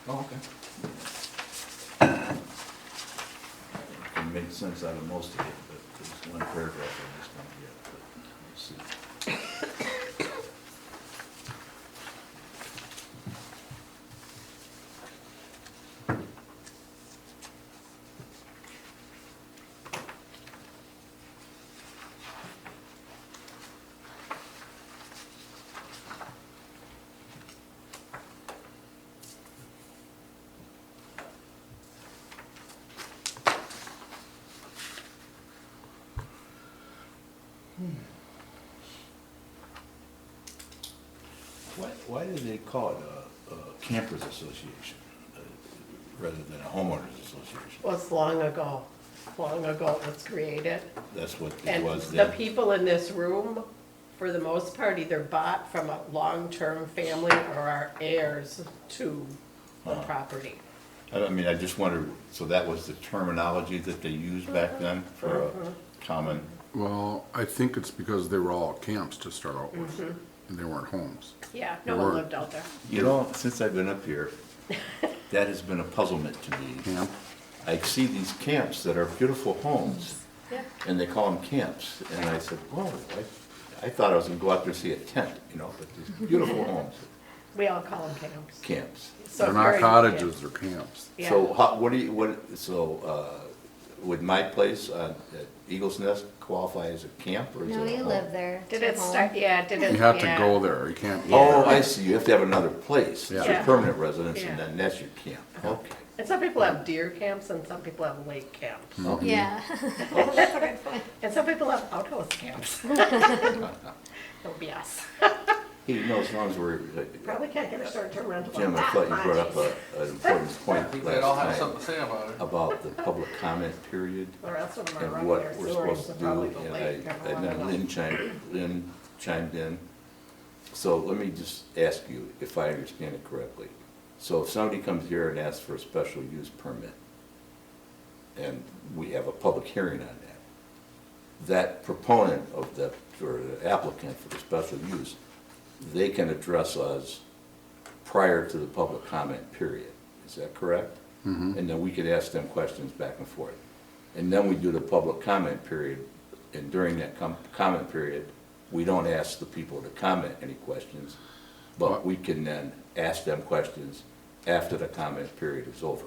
Oh, okay. Can make sense out of most of it, but there's one paragraph I just don't get, but we'll see. Why do they call it a campers association rather than a homeowners association? Was long ago it was created. That's what it And was the then. people in this room, for the most part, either bought from a long-term family or are heirs to the property. I mean, I just wonder, so that was the terminology that they used back then for a common, Well, I think it's because they were all camps to start out with, and they weren't homes. Yeah, no They one weren't. lived out there. you know, since I've been up here, that has been a puzzlement to me. Camp? I see these camps that are beautiful homes, Yeah. and they call them camps, and I said, whoa, I thought I was gonna go out there and see a tent, you know, but these beautiful homes, We all call them camps. camps. So They're if not you're in- cottages, they're camps. Yeah. So how, would my place at Eagle's Nest qualify as a camp or is it No, a you home? live there. Did It's it a start, home. yeah, did it? You have to yeah. go there, you can't. Oh, I see, you have to have another place, it's your Yeah. permanent residence, and Yeah. then that's your camp, okay. And some people have deer camps and some people have lake camps. Okay. Yeah, that's a good point. And some people have outhouse camps. Don't be us. Hey, you know, as long as we're, Probably can't get a short-term rental. Jim, I that thought you much. brought up an important point I think they'd all have last something time to say about it. about the public comment period The rest of them are and running what their we're sewers supposed to and do, probably the and lake. and then Lynn chimed in. So let me just ask you if I understand it correctly. So if somebody comes here and asks for a special use permit, and we have a public hearing on that proponent of the, or the applicant for the special use, they can address us prior to the public comment period. Is that correct? And then we could ask them questions back and forth. And then we do the public comment period, and during that comment period, we don't ask the people to comment any questions, but we can then ask them questions after the comment period is over.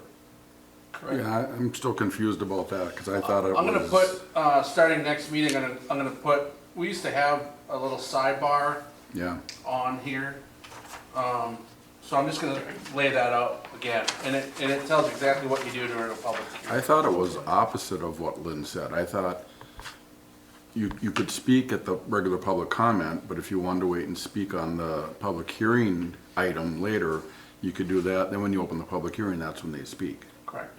Correct. Yeah, I'm still confused about that, because I thought it was. I'm gonna put, starting next meeting, I'm gonna put, we used to have a little sidebar Yeah, on here. So I'm just gonna lay that out again, and it tells exactly what you do during a public hearing. I thought it was opposite of what Lynn said. I thought you could speak at the regular public comment, but if you wanted to wait and speak on the public hearing item later, you could do that. Then when you open the public hearing, that's when they speak. Correct.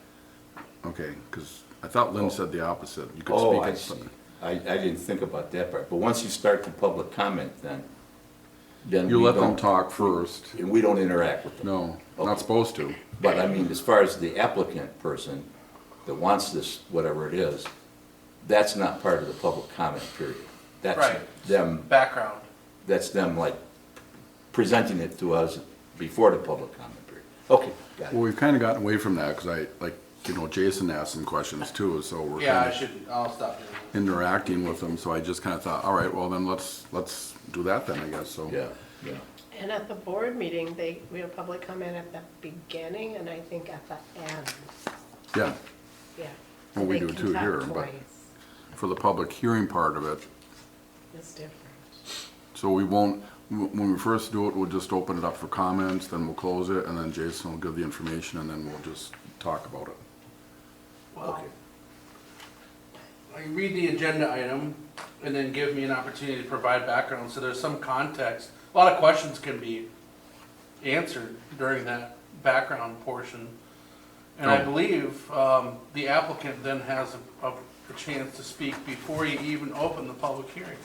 Okay, because I thought Lynn said the opposite. You could Oh, speak I at see. I didn't think about that part, but once you start the public comment, then You we let them don't- talk first. And we don't interact with them. No, Okay. not supposed to. But I mean, as far as the applicant person that wants this, whatever it is, that's not part of the public comment period. That's Right. them, Background. that's them like presenting it to us before the public comment period. Okay, got Well, it. we've kind of gotten away from that, because Jason asked some questions too, so we're Yeah, kind I'll stop doing of interacting with them, so I just kind of thought, all right, well then let's do that then, I guess, so. Yeah, yeah. And at the board meeting, we have public comment at the beginning and I think at the end. Yeah, Yeah. Well, we They do can too talk here, but- twice. for the public hearing part of it. It's different. So we won't, when we first do it, we'll just open it up for comments, then we'll close it, and then Jason will give the information, and then we'll just talk about it. Okay. I read the agenda item and then give me an opportunity to provide background, so there's some context. A lot of questions can be answered during that background portion. And I Oh. believe the applicant then has a chance to speak before you even open the public hearing.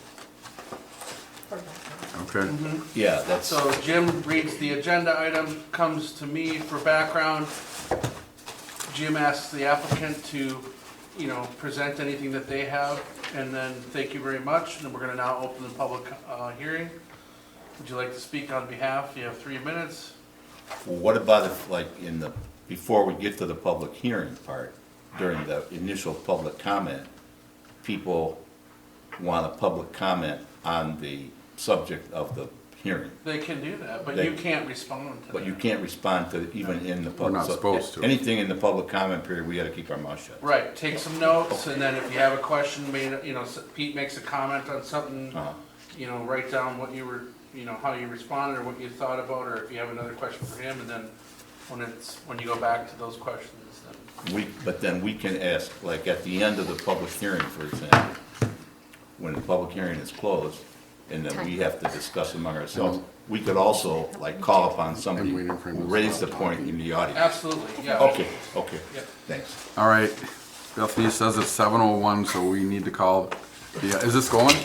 For background. Okay? Yeah, that's, So Jim reads the agenda item, comes to me for background. Jim asks the applicant to, present anything that they have, and then thank you very much, and then we're gonna now open the public hearing. Would you like to speak on behalf? You have 3 minutes. What about if, like, before we get to the public hearing part, during the initial public comment, people want a public comment on the subject of the hearing? They can do that, but They- you can't respond to that. But you can't respond to even in the public. not so supposed to. Anything in the public comment period, we gotta keep our mouth shut. Right, take some notes, and then if you have a question, Pete makes a comment on something, Uh-huh. write down what you were, how you responded, or what you thought about, or if you have another question for him, and then when you go back to those questions, then. But then we can ask, like, at the end of the public hearing, for example, when the public hearing is closed, and then we have to discuss among ourselves, we could also, like, call upon somebody I'm who waiting for him to raised the stop point talking. in the audience. Absolutely, yeah. Okay, Yep. thanks. All right, Bethany says it's 7:01, so we need to call, is this going?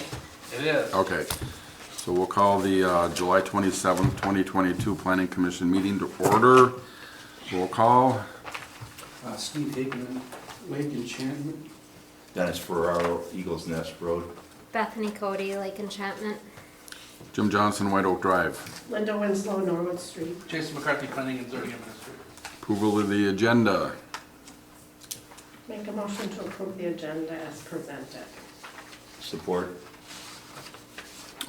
It is. Okay, so we'll call the July 27th, 2022 Planning Commission meeting to order. Roll call. Steve Hickman, Lake Enchantment. Dennis Ferraro, Eagles Nest Road. Bethany Cody, Lake Enchantment. Jim Johnson, White Oak Drive. Linda Winslow, Norwood Street. Jason McCarthy, Planning and Zoning Administrator. Approval of the agenda. Make a motion to approve the agenda as presented. Support.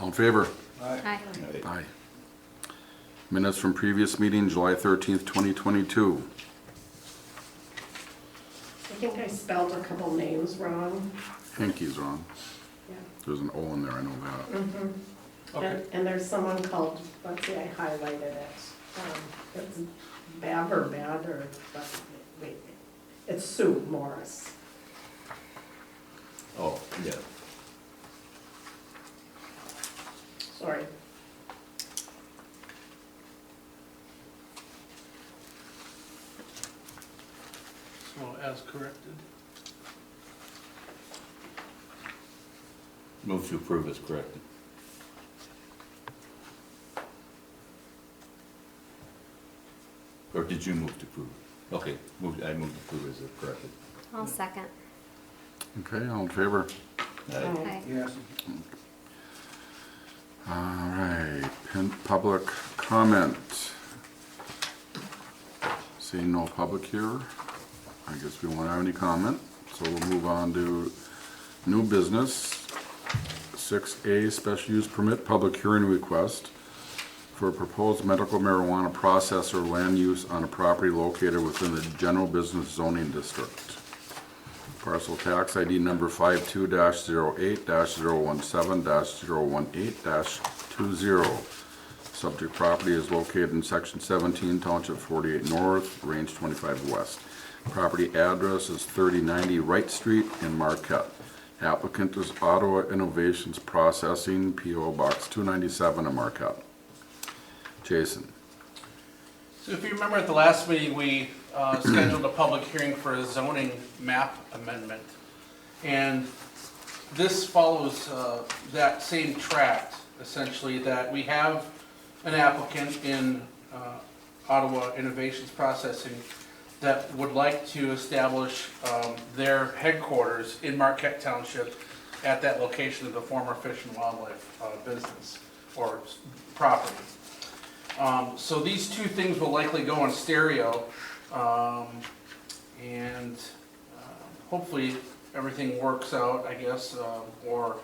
All in favor? Aye. Aye. Minutes from previous meeting, July 13th, 2022. I think I spelled a couple names wrong. Hankey's wrong. Yeah. There's an O in there, I know that. Okay. And there's someone called, let's see, I highlighted it. It's Bab or Bad or, wait, it's Sue Morris. Oh, yeah. Sorry. So as corrected. Move to approve as corrected. Or did you move to approve? Okay, I moved to approve as corrected. I'll second. Okay, all in favor? Aye. Aye. Yes. All right, public comment. Seeing no public here, I guess we won't have any comment, so we'll move on to new business. 6A, special use permit, public hearing request for a proposed medical marijuana processor land use on a property located within the general business zoning district. Parcel tax ID number 52-08-017-018-20. Subject property is located in section 17, township 48 north, range 25 west. Property address is 3090 Wright Street in Marquette. Applicant is Ottawa Innovations Processing, P.O. Box 297 in Marquette. Jason. So if you remember at the last meeting, we scheduled a public hearing for a zoning map amendment. And this follows that same tract, essentially, that we have an applicant in Ottawa Innovations Processing that would like to establish their headquarters in Marquette Township at that location of the former Fish and Wildlife business or property. So these two things will likely go in stereo, and hopefully everything works out, I guess, or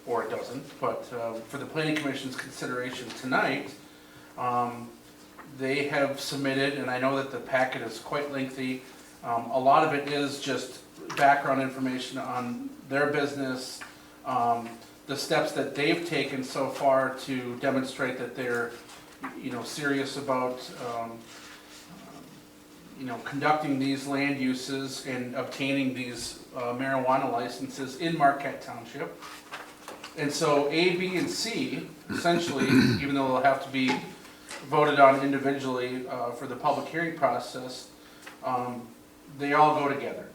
it doesn't. But for the Planning Commission's consideration tonight, they have submitted, and I know that the packet is quite lengthy. A lot of it is just background information on their business, the steps that they've taken so far to demonstrate that they're serious about, conducting these land uses and obtaining these marijuana licenses in Marquette Township. And so A, B, and C, essentially, even though they'll have to be voted on individually for the public hearing process, they all go together.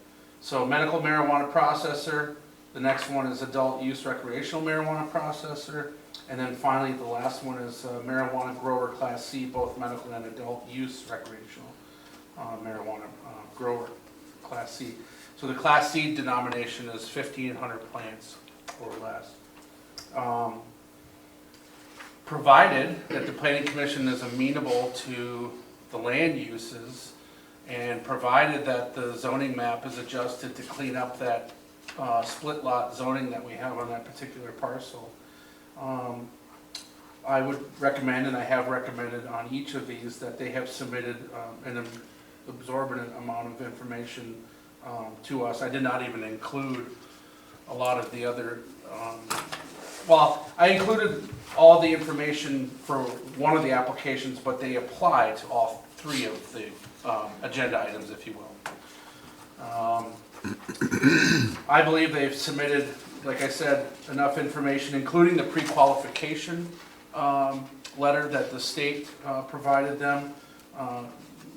So medical marijuana processor, the next one is adult use recreational marijuana processor, and then finally, the last one is marijuana grower class C, both medical and adult use recreational marijuana grower class C. So the class C denomination is 1,500 plants or less. provided that the planning commission is amenable to the land uses, and provided that the zoning map is adjusted to clean up that split lot zoning that we have on that particular parcel. I would recommend, and I have recommended on each of these, that they have submitted an absorbent amount of information to us. I did not even include a lot of the other, well, I included all the information for one of the applications, but they apply to all three of the agenda items, if you will. I believe they've submitted, like I said, enough information, including the pre-qualification letter that the state provided them,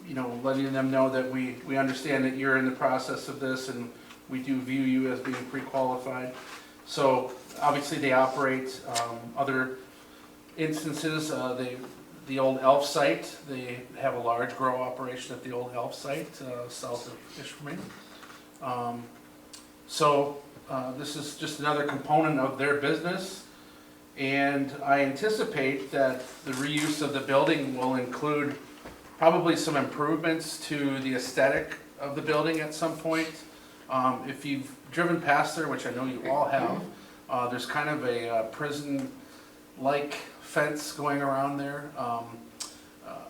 you know, letting them know that we understand that you're in the process of this and we do view you as being pre-qualified. So obviously they operate other instances. The old Elf site, they have a large grow operation at the old Elf site south of Ishpeming. So this is just another component of their business. And I anticipate that the reuse of the building will include probably some improvements to the aesthetic of the building at some point. If you've driven past there, which I know you all have, there's kind of a prison-like fence going around there.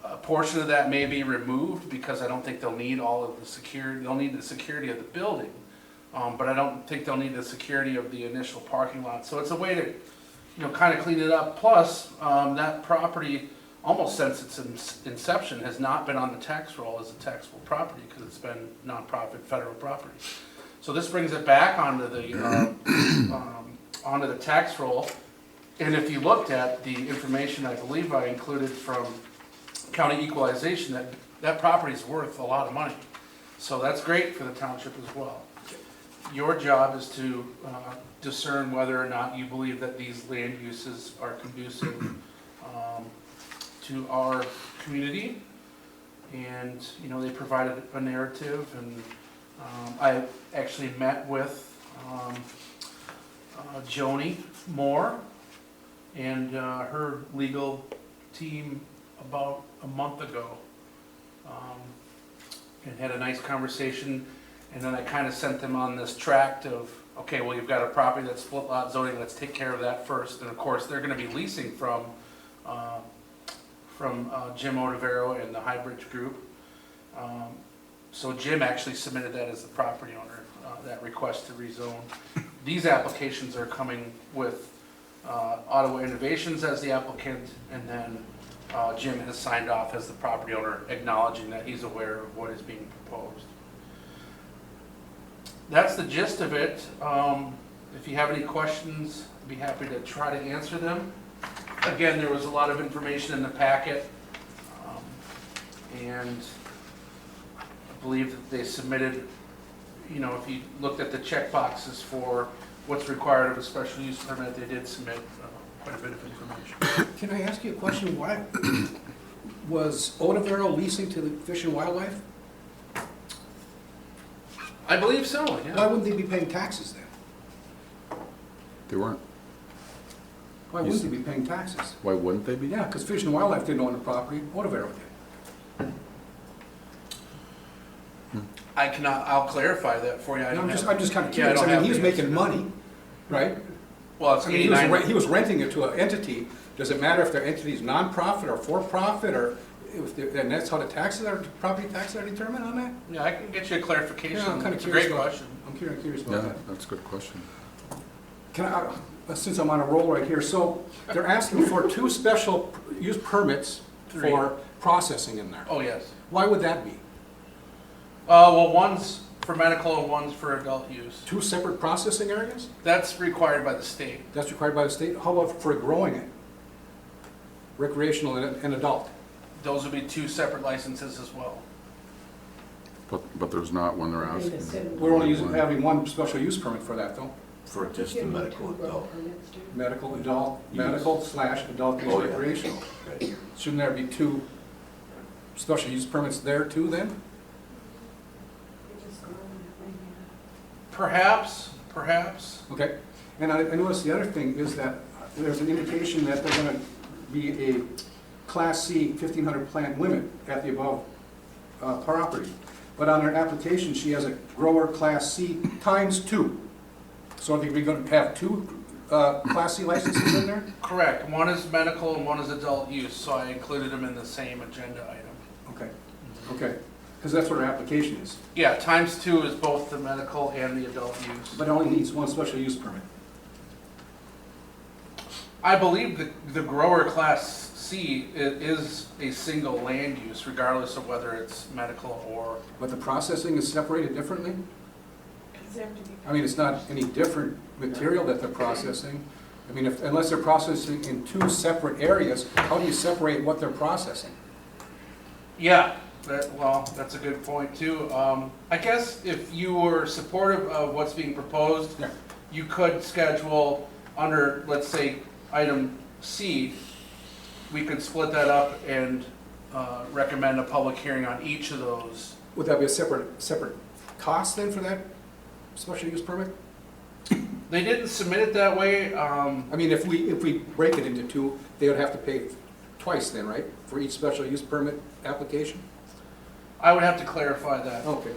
A portion of that may be removed because I don't think they'll need all of the security. They'll need the security of the building, but I don't think they'll need the security of the initial parking lot. So it's a way to, you know, kind of clean it up. Plus, that property, almost since its inception, has not been on the tax roll as a taxable property because it's been nonprofit federal property. So this brings it back onto the tax roll. And if you looked at the information I believe I included from county equalization, that property is worth a lot of money. So that's great for the township as well. Your job is to discern whether or not you believe that these land uses are conducive to our community. And, you know, they provided a narrative, and I actually met with Joni Moore and her legal team about a month ago, and had a nice conversation. And then I kind of sent them on this tract of, okay, well, you've got a property that's split lot zoning, let's take care of that first. And of course, they're going to be leasing from Jim Odavero and the Highbridge Group. So Jim actually submitted that as the property owner, that request to rezone. These applications are coming with Ottawa Innovations as the applicant, and then Jim has signed off as the property owner, acknowledging that he's aware of what is being proposed. That's the gist of it. If you have any questions, I'd be happy to try to answer them. Again, there was a lot of information in the packet, and I believe that they submitted, you know, if you looked at the check boxes for what's required of a special use permit, they did submit quite a bit of information. Can I ask you a question? Why was Odavero leasing to the Fish and Wildlife? I believe so, Why yeah. wouldn't they be paying taxes then? They weren't. Why wouldn't they be paying taxes? Why wouldn't they be? Yeah, because Fish and Wildlife didn't own the property, Odavero did. I'll clarify that for you. I don't have- I'm just kind of Yeah, I curious. don't I mean, have he was the making answer. money, right? Well, it's I mean, 89. he was renting it to an entity. Does it matter if their entity is nonprofit or for-profit, or, and that's how the taxes are, property taxes are determined on that? Yeah, I can get you a clarification. Yeah, I'm kind of It's a curious great about. question. I'm curious about Yeah, that. that's a good question. Can I, since I'm on a roll right here, so they're asking for 2 special use permits Three. for processing in there. Oh, yes. Why would that be? Well, one's for medical and one's for adult use. 2 separate processing areas? That's required by the state. That's required by the state. How about for growing it? Recreational and adult? Those would be 2 separate licenses as well. But there's not one they're asking. We're only having 1 special use permit for that, though. For just the medical adult. Medical, adult, Use. medical/adult use Oh, yeah. recreational. Right. Shouldn't there be 2 special use permits there too then? Perhaps. Okay. And I noticed the other thing is that there's an indication that they're gonna be a Class C 1,500 plant limit at the above property. But on her application, she has a grower Class C ×2. So are we going to have two Class C licenses in there? Correct. One is medical and one is adult use, so I included them in the same agenda item. Okay, okay, because that's what her application is. Yeah, ×2 is both the medical and the adult use. But it only needs one special use permit. I believe the grower Class C is a single land use regardless of whether it's medical or, But the processing is separated differently? I mean, it's not any different material that they're processing. I mean, unless they're processing in two separate areas, how do you separate what they're processing? yeah, that's a good point too. I guess if you were supportive of what's being proposed, Yeah. you could schedule under, let's say, item C, we could split that up and recommend a public hearing on each of those. Would that be a separate cost then for that special use permit? They didn't submit it that way. I mean, if we break it into two, they would have to pay twice then, right? For each special use permit application? I would have to clarify that. Okay.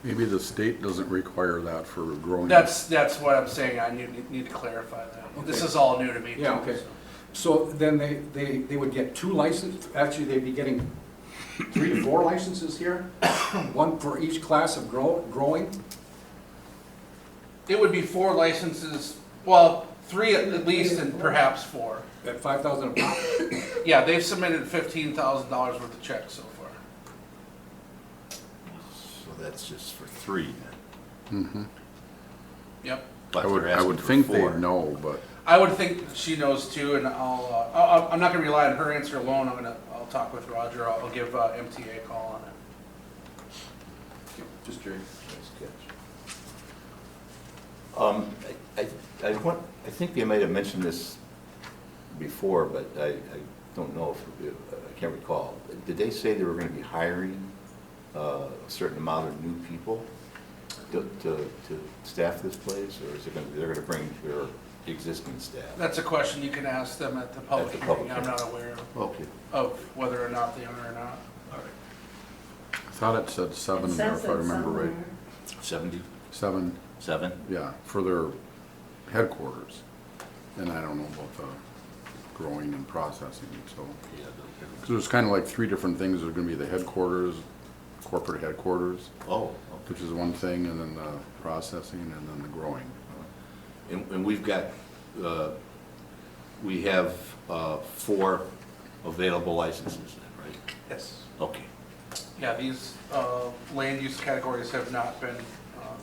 Maybe the state doesn't require that for growing. That's what I'm saying. I need to clarify that. This Okay. is all new to me. Yeah, too, okay. so. So then they would get two licenses, actually they'd be getting 3 to 4 licenses here? One for each class of growing? It would be 4 licenses, well, 3 at least and perhaps 4. At 5,000 a pop? Yeah, they've submitted $15,000 worth of checks so far. So that's just for 3 then. Mhm. Yep. But I would, they're I asking would for think 4. they'd know, but I would think she knows too, and I'm not gonna rely on her answer alone. I'll talk with Roger. I'll give MTA a call on it. Just curious. Nice catch. I think they might have mentioned this before, but I don't know if, I can't recall. Did they say they were gonna be hiring a certain amount of new people to staff this place, or is it gonna, they're gonna bring their existing staff? That's a question you can ask them at the public At the public hearing. I'm hearing. not aware Okay, of whether or not they are or not. all right. I thought it said 7 there, if I remember right. 70, 7, 7? yeah, for their headquarters. And I don't know about the growing and processing, so. Yeah. Because there's kind of like 3 different things. There's gonna be the headquarters, corporate headquarters, Oh, okay. which is one thing, and then the processing, and then the growing. And we've got, we have 4 available licenses then, right? Yes. Okay. Yeah, these land use categories have not been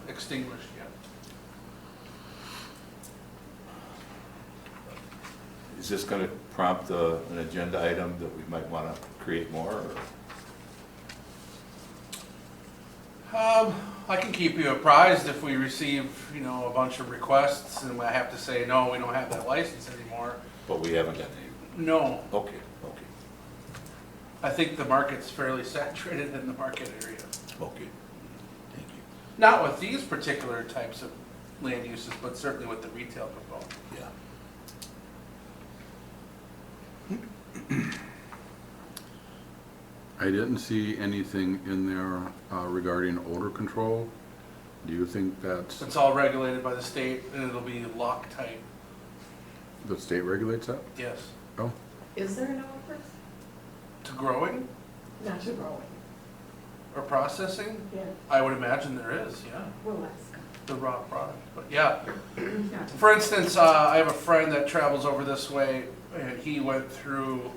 extinguished yet. Is this going to prompt an agenda item that we might want to create more, or? I can keep you apprised if we receive, a bunch of requests and I have to say, no, we don't have that license anymore. But we haven't got any. No, Okay, okay, I think the market's fairly saturated in the Marquette area. okay. Thank you. Not with these particular types of land uses, but certainly with the retail component. Yeah. I didn't see anything in there regarding odor control. Do you think that's, It's all regulated by the state and it'll be Loctite. the state regulates that? Yes. Oh, Is there an offer? To growing Not to growing. or processing? Yeah, I would imagine there is, yeah, we'll ask. the raw product. But yeah, for instance, I have a friend that travels over this way and he went through,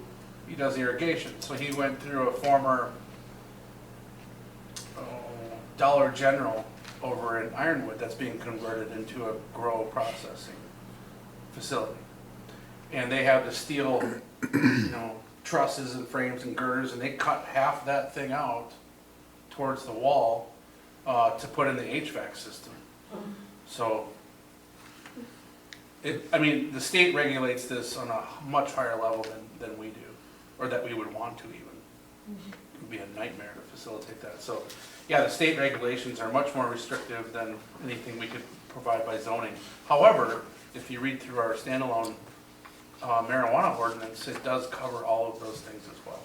he does irrigation, so he went through a former Dollar General over in Ironwood that's being converted into a grow processing facility. And they have the steel, trusses and frames and girders, and they cut half that thing out towards the wall to put in the HVAC system. So, the state regulates this on a much higher level than we do, or that we would want to even. It would be a nightmare to facilitate that. So, yeah, the state regulations are much more restrictive than anything we could provide by zoning. However, if you read through our standalone marijuana ordinance, it does cover all of those things as well.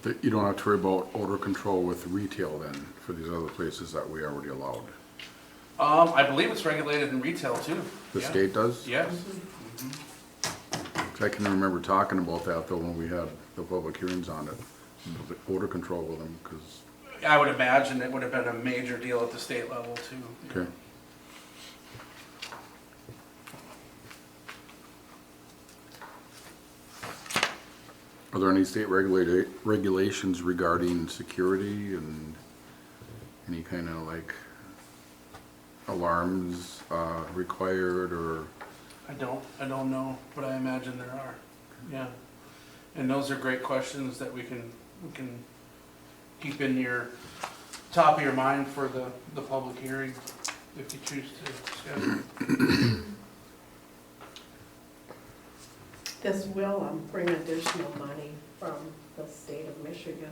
But you don't have to worry about odor control with retail then, for these other places that we already allowed. I believe it's regulated in retail too. The Yeah. state does? Yes. 'Cause I can remember talking about that though when we had the public hearings on it, the odor control with them, because, I would imagine it would have been a major deal at the state level too. okay. Are there any state regulations regarding security and any kind of like alarms required or? I don't know, but I imagine there are, yeah. And those are great questions that we can keep in your, top of your mind for the public hearing, if you choose to schedule. This will bring additional money from the state of Michigan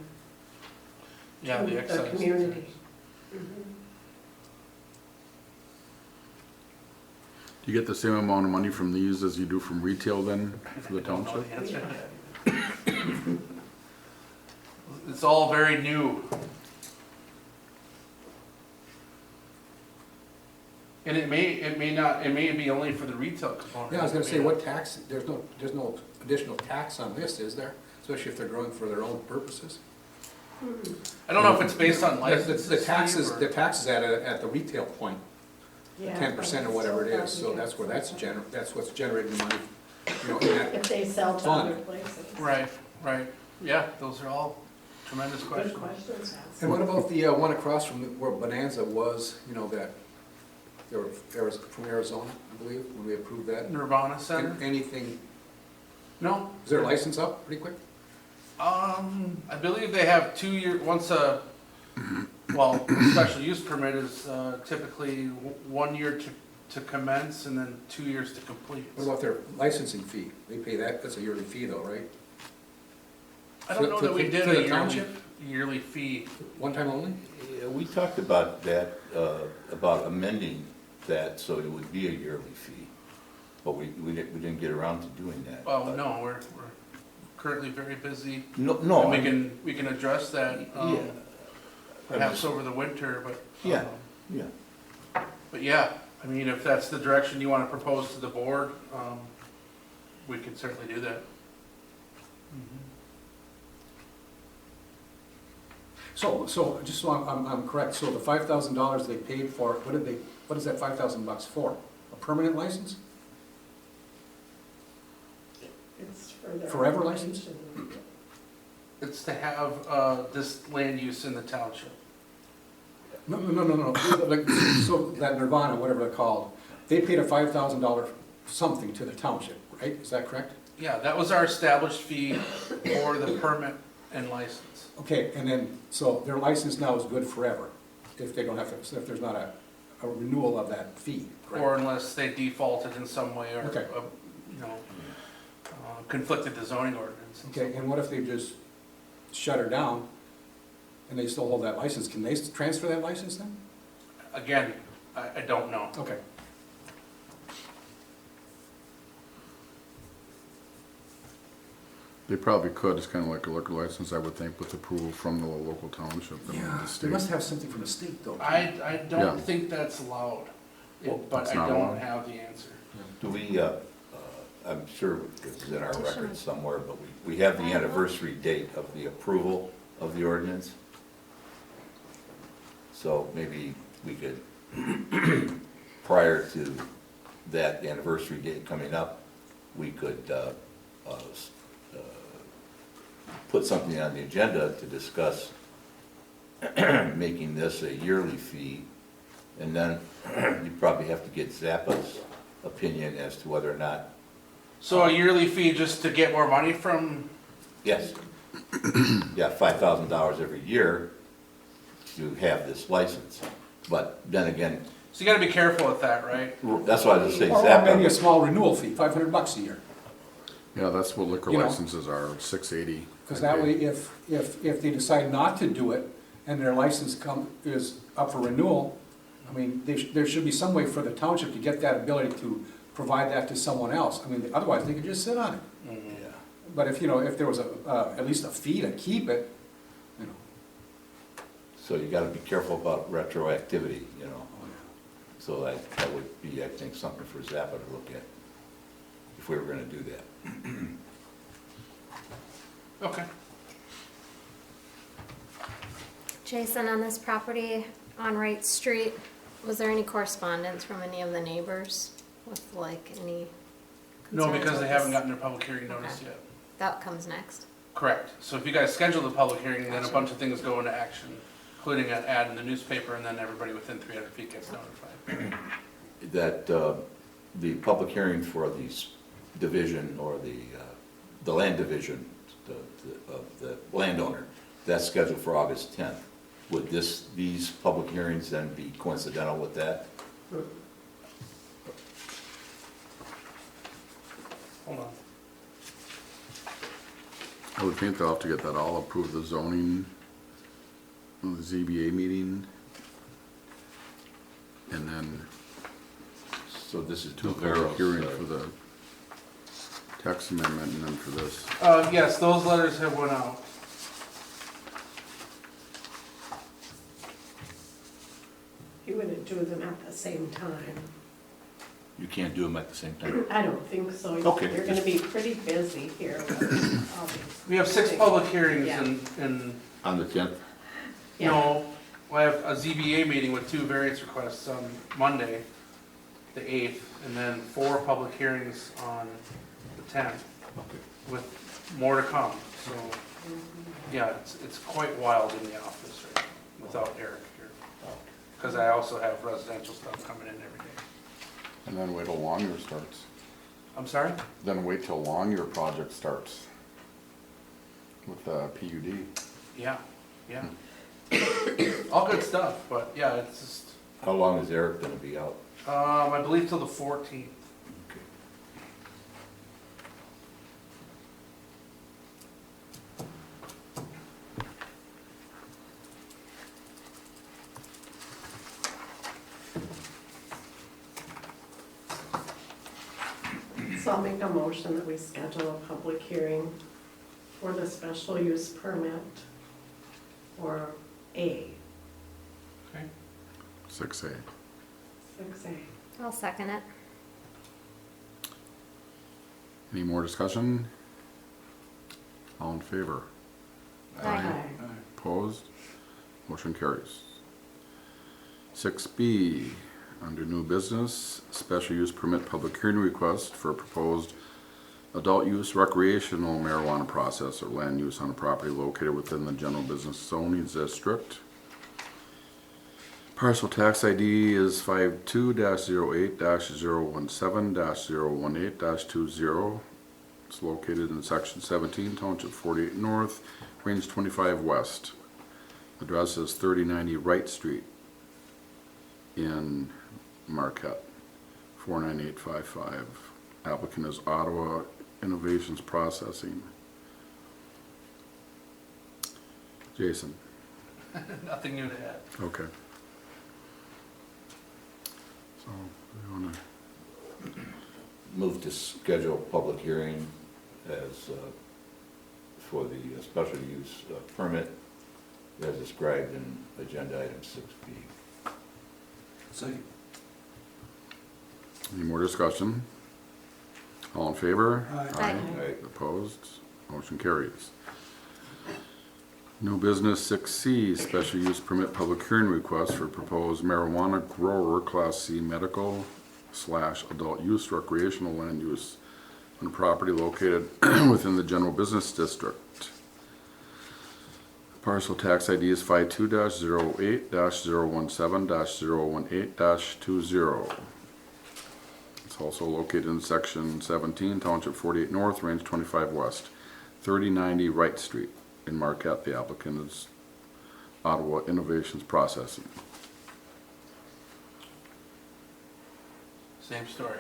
Yeah, to the the excise. community. Do you get the same amount of money from these as you do from retail then, for the I don't know township? the answer yet. It's all very new. And it may be only for the retail component. Yeah, I was gonna say, what tax, there's no additional tax on this, is there? Especially if they're growing for their own purposes? I don't know if it's based on The license. the taxes at the retail point, Yeah, 10% or whatever it is, so that's where that's what's generating the money, you know, in that. If they sell to Fund. other places. Right. Yeah, those are all tremendous Good questions. questions asked. And what about the one across from where Bonanza was, you know, that, from Arizona, I believe, when we approved that? Nirvana Center? And anything, No. is their license up pretty quick? I believe they have 2 year, well, special use permit is typically 1 year to commence and then 2 years to complete. What about their licensing fee? They pay that, that's a yearly fee though, right? I don't know For- that we for- did for a the township? yearly fee. One time only? Yeah, we talked about that, about amending that so it would be a yearly fee, but we didn't get around to doing that. Well, But- no, we're currently very busy. No, And I mean, we can address that, yeah. perhaps over the winter, but. Yeah. Yeah, But yeah, I mean, if that's the direction you want to propose to the board, we can certainly do that. So, just so I'm correct, so the $5,000 they paid for, what is that $5,000 for? A permanent license? It's for their. Forever license? operation. It's to have this land use in the township. No. Like, so that Nirvana, whatever they're called, they paid a $5,000 something to the township, right? Is that correct? Yeah, that was our established fee for the permit and license. Okay, and then, so their license now is good forever, if they don't have to, if there's not a renewal of that fee, Or correct? unless they defaulted in some way or, Okay. you know, conflicted the zoning ordinance. Okay, and what if they just shut her down and they still hold that license? Can they transfer that license then? Again, I don't know. Okay. They probably could, it's kind of like a liquor license, I would think, with approval from the local township and the They state. must have something from the state though. I Yeah. don't think that's allowed, but It's I not don't allowed. have the answer. do we, I'm sure it's in our records somewhere, but we have the anniversary date of the approval of the ordinance. So maybe we could, prior to that anniversary date coming up, we could put something on the agenda to discuss making this a yearly fee. And then you probably have to get Zappa's opinion as to whether or not, So a yearly fee just to get more money from, yes, yeah, $5,000 every year to have this license. But then again, so you gotta be careful with that, right? that's why I was saying Or maybe a Zappa, small renewal fee, $500 a year. Yeah, that's what liquor You know. licenses are, $680. Because that way, if they decide not to do it and their license is up for renewal, I mean, there should be some way for the township to get that ability to provide that to someone else. I mean, otherwise, they could just sit on it. Yeah. But if, you know, if there was at least a fee to keep it, you know. So you gotta be careful about retroactivity, you know. So that would be, I think, something for Zappa to look at, if we were gonna do that. Okay. Jason, on this property on Wright Street, was there any correspondence from any of the neighbors with like any No, concerns because with they haven't this? gotten their public hearing notice Okay. yet. That comes next. Correct. So if you guys schedule the public hearing, then a bunch of things go into action, including an ad in the newspaper, and then everybody within 300 feet gets notified. That, the public hearing for the division, or the land division of the landowner, that's scheduled for August 10th. Would these public hearings then be coincidental with that? Hold on. I would think they'll have to get that all approved, the zoning, the ZBA meeting. And then So this is two Devereaux, public hearings for the text amendment and then for this. Yes, those letters have went out. You wouldn't do them at the same time. You can't do them at the same time? I don't think so. Okay. You're gonna be pretty busy here with all these. We have 6 public hearings Yeah. in, On the 10th? Yeah. no, I have a ZBA meeting with 2 variance requests on Monday, the 8th, and then 4 public hearings on the 10th, Okay. with more to come. So, yeah, it's quite wild in the office right now, without Eric here. Because I also have residential stuff coming in every day. And then wait till Longyear starts. I'm sorry? Then wait till Longyear project starts with the PUD. Yeah, yeah. All good stuff, but yeah, it's just, How long is Eric gonna be out? I believe till the 14th. Okay. So I'll make a motion that we schedule a public hearing for the special use permit for A, Okay. 6A. 6A. I'll second it. Any more discussion? All in favor? Aye. Opposed? Motion carries. 6B, under new business, special use permit public hearing request for proposed adult use recreational marijuana process or land use on a property located within the general business zoning district. Parcel tax ID is 52-08-017-018-20. It's located in section 17, township 48 north, range 25 west. Address is 3090 Wright Street in Marquette, 49855. Applicant is Ottawa Innovations Processing. Jason, Nothing new to add. okay. So, we wanna, Move to schedule a public hearing as, for the special use permit as described in agenda item 6B. Second. any more discussion? All in favor? Aye. Aye. Aye. Opposed? Motion carries. New business 6C, special use permit public hearing request for proposed marijuana grower Class C medical / adult use recreational land use on property located within the general business district. Parcel tax ID is 52-08-017-018-20. It's also located in section 17, township 48 north, range 25 west, 3090 Wright Street in Marquette. The applicant is Ottawa Innovations Processing. Same story.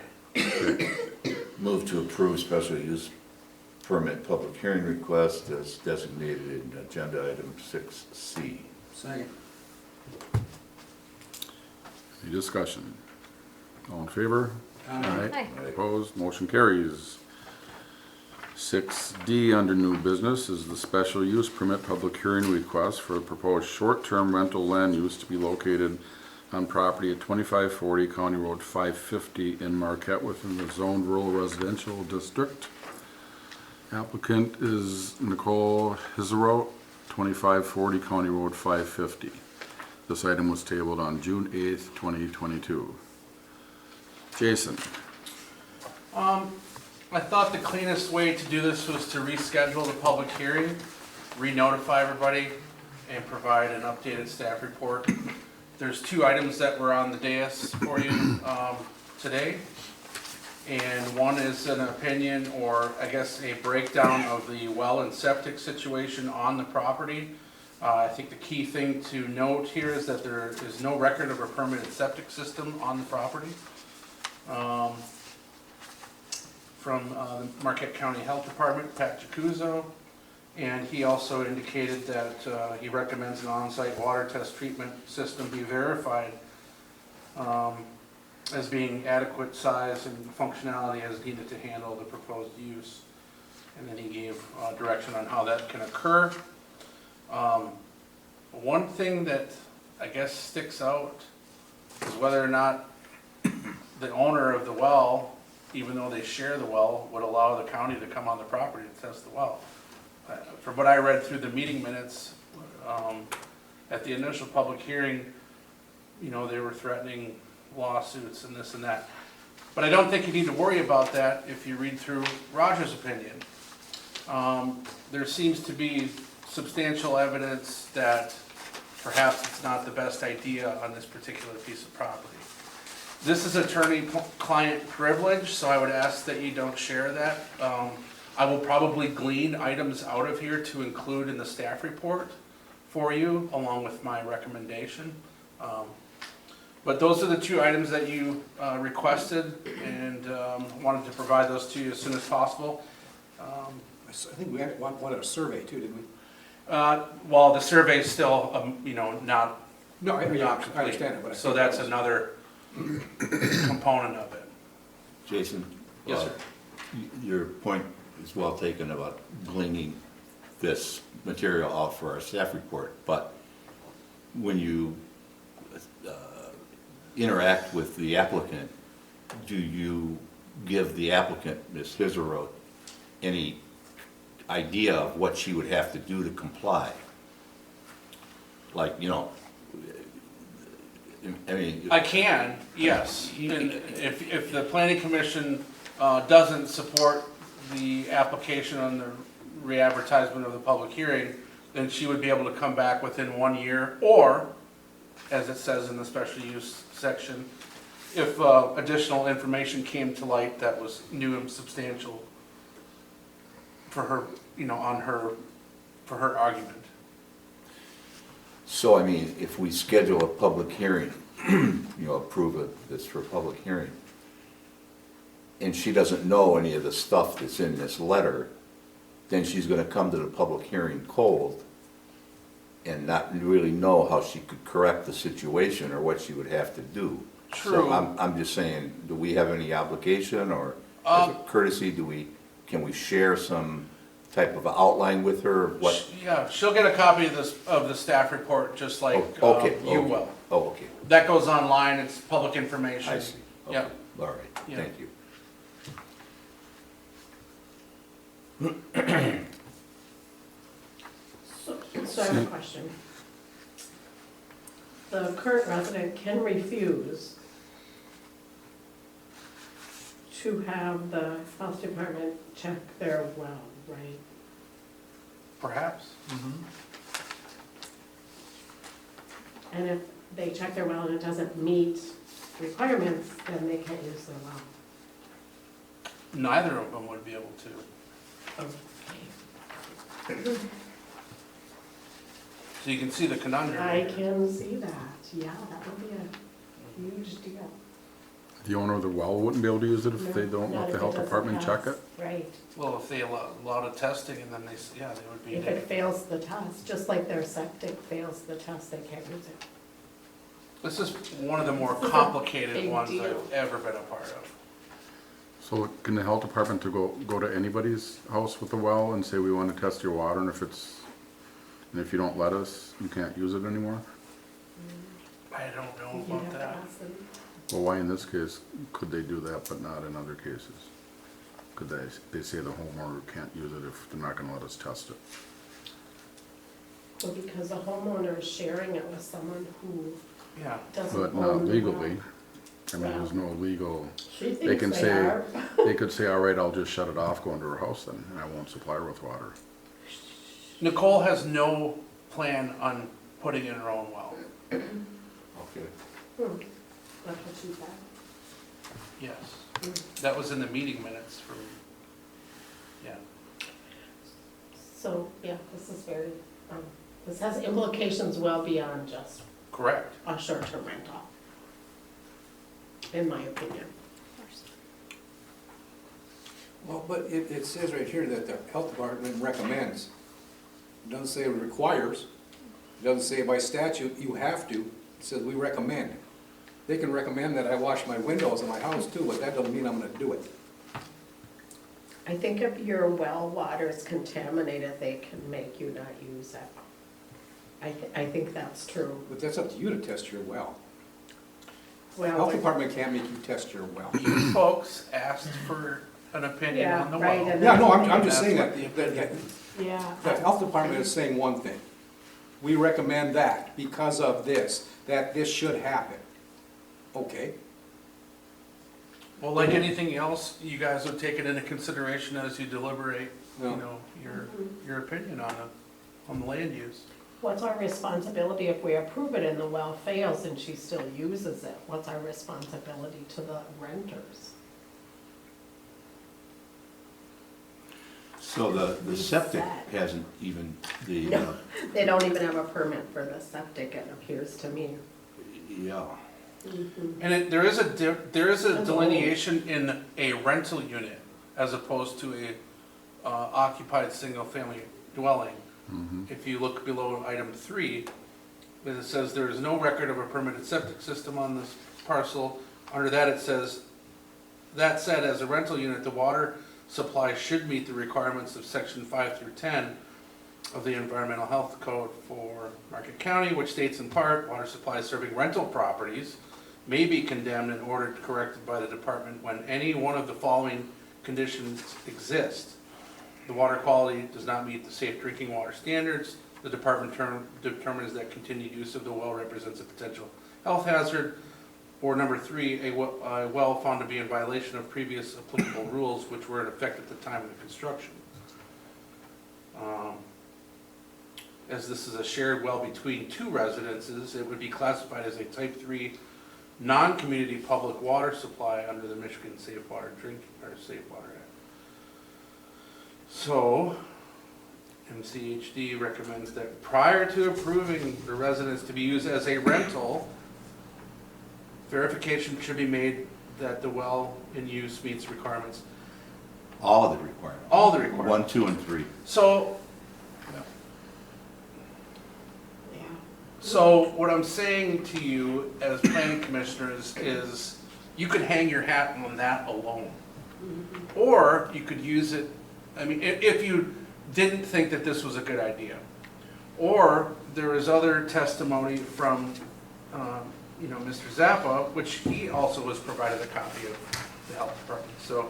Move to approve special use permit public hearing request as designated in agenda item 6C. Second. Any discussion? All in favor? Aye. Aye. Opposed, motion carries. 6D under new business is the special use permit public hearing request for a proposed short-term rental land use to be located on property at 2540 County Road 550 in Marquette within the zoned rural residential district. Applicant is Nicole Hizero, 2540 County Road 550. This item was tabled on June 8th, 2022. Jason? I thought the cleanest way to do this was to reschedule the public hearing, re-notify everybody, and provide an updated staff report. There's two items that were on the dais for you today. And one is an opinion, or I guess a breakdown of the well and septic situation on the property. I think the key thing to note here is that there is no record of a permanent septic system on the property. From the Marquette County Health Department, Pat Jacuzzo, and he also indicated that he recommends an on-site water test treatment system be verified as being adequate size and functionality as needed to handle the proposed use. And then he gave direction on how that can occur. One thing that I guess sticks out is whether or not the owner of the well, even though they share the well, would allow the county to come on the property to test the well. From what I read through the meeting minutes, at the initial public hearing, you know, they were threatening lawsuits and this and that. But I don't think you need to worry about that if you read through Roger's opinion. There seems to be substantial evidence that perhaps it's not the best idea on this particular piece of property. This is attorney-client privilege, so I would ask that you don't share that. I will probably glean items out of here to include in the staff report for you, along with my recommendation. But those are the two items that you requested, and wanted to provide those to you as soon as possible. I think we wanted a survey too, didn't we? Well, the survey is still, you know, not No, I complete. understand it, but I So think that's that was- another component of it. Jason? Yes, sir. Your point is well taken about gleaning this material out for our staff report, but when you interact with the applicant, do you give the applicant, Ms. Hizero, any idea of what she would have to do to comply? Like, you know, I mean. I can, yes. And if the planning commission doesn't support the application on the re-advertisement of the public hearing, then she would be able to come back within 1 year, or, as it says in the special use section, if additional information came to light that was new and substantial for her, you know, for her argument. So, I mean, if we schedule a public hearing, you know, approve this for a public hearing, and she doesn't know any of the stuff that's in this letter, then she's gonna come to the public hearing cold and not really know how she could correct the situation or what she would have to do. True. So I'm just saying, do we have any obligation, or as a courtesy, can we share some type of outline with her of what? Yeah, she'll get a copy of the staff report, just like Okay, you okay. will. Oh, okay, That goes online, it's public information. I see. Okay. Yeah. All right, Yeah. thank you. So I have a question. The current resident can refuse to have the health department check their well, right? Perhaps. And if they check their well and it doesn't meet requirements, then they can't use their well. Neither of them would be able to. Okay. So you can see the conundrum. I can see that, yeah, that would be a huge deal. The owner of the well wouldn't be able to use it if they don't Not let if the it health doesn't department check pass. it? Right, Well, if they allow the testing, and then they would be. if it fails the test, just like their septic fails the test, they can't use it. This is one of the more This is a complicated big ones deal. I've ever been a part of. So can the health department to go to anybody's house with a well and say, we want to test your water, and if you don't let us, you can't use it anymore? I don't know You'd about have to that. ask them. Well, why in this case could they do that, but not in other cases? Could they say the homeowner can't use it if they're not gonna let us test it? Well, because the homeowner is sharing it with someone who Yeah. doesn't But own not the legally. well. I mean, there's no legal, She they thinks can they say, are. they could say, all right, I'll just shut it off, go into her house then, and I won't supply her with water. Nicole has no plan on putting in her own well. Okay. Hmm. That's what she said. Yes. That was in the meeting minutes from, yeah. So, yeah, this is very, this has implications well beyond just Correct. a short-term rental, in my opinion. Well, but it says right here that the health department recommends. It doesn't say it requires. It doesn't say by statute you have to. It says we recommend. They can recommend that I wash my windows in my house too, but that doesn't mean I'm gonna do it. I think if your well water is contaminated, they can make you not use it. I think that's true. But that's up to you to test your well. Well, Health like- department can't make you test your well. You folks asked for an opinion Yeah, on the right, well. and Yeah, no, I'm just That's saying what that, yeah. the health department is saying one thing. We recommend that because of this, that this should happen. Okay, Well, like anything else, you guys would take it into consideration as you deliberate, you Yeah. know, your opinion on the land use. What's our responsibility if we approve it and the well fails and she still uses it? What's our responsibility to the renters? So the septic hasn't even, No. They don't even have a permit for the septic, it appears to me. yeah. And there is a That's old. delineation in a rental unit as opposed to a occupied single-family dwelling. If you look below item 3, it says there is no record of a permitted septic system on this parcel. Under that, it says, that said, as a rental unit, the water supply should meet the requirements of section 5 through 10 of the Environmental Health Code for Marquette County, which states in part, water supplies serving rental properties may be condemned and ordered corrected by the department when any one of the following conditions exist. The water quality does not meet the safe drinking water standards. The department determines that continued use of the well represents a potential health hazard. Or number 3, a well found to be in violation of previous applicable rules which were in effect at the time of the construction. As this is a shared well between 2 residences, it would be classified as a type 3 non-community public water supply under the Michigan Safe Water Safe Water Act. So, MCHD recommends that prior to approving the residence to be used as a rental, verification should be made that the well in use meets requirements, All of the requirements. all the requirements. 1, 2, and 3. So, Yeah. so what I'm saying to you as planning commissioners is you could hang your hat on that alone. Or you could use it, I mean, if you didn't think that this was a good idea. Or there is other testimony from, Mr. Zappa, which he also was provided a copy of the health department. So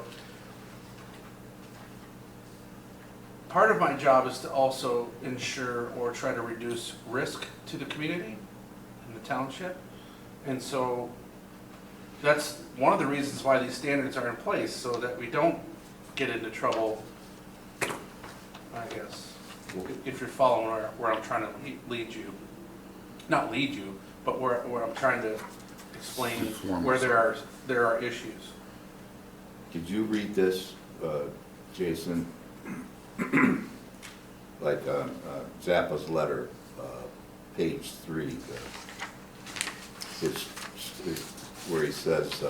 part of my job is to also ensure or try to reduce risk to the community and the township. And so that's one of the reasons why these standards are in place, so that we don't get into trouble, I guess, if you're following where I'm trying to lead you. Not lead you, but where I'm trying to explain where there are issues. Did you read this, Jason? Like Zappa's letter, page 3, where he says,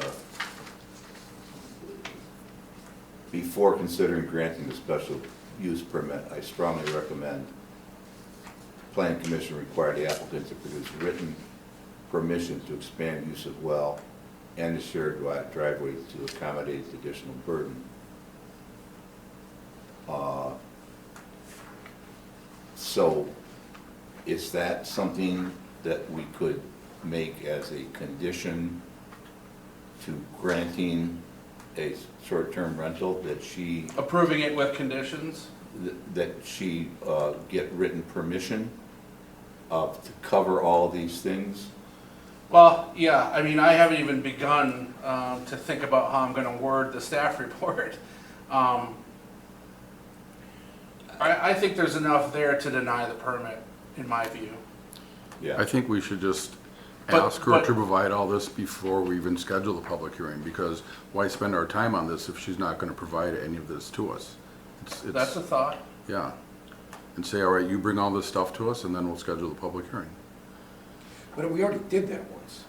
before considering granting the special use permit, I strongly recommend Planning Commission require the applicant to produce written permission to expand use of well and the shared driveway to accommodate the additional burden. So is that something that we could make as a condition to granting a short-term rental, that she, Approving it with conditions? that she get written permission to cover all these things? Well, yeah, I mean, I haven't even begun to think about how I'm gonna word the staff report. I think there's enough there to deny the permit, in my view. Yeah. I think we should just But- ask her but- to provide all this before we even schedule the public hearing, because why spend our time on this if she's not gonna provide any of this to us? That's a thought. Yeah, and say, all right, you bring all this stuff to us, and then we'll schedule the public hearing. But we already did that once.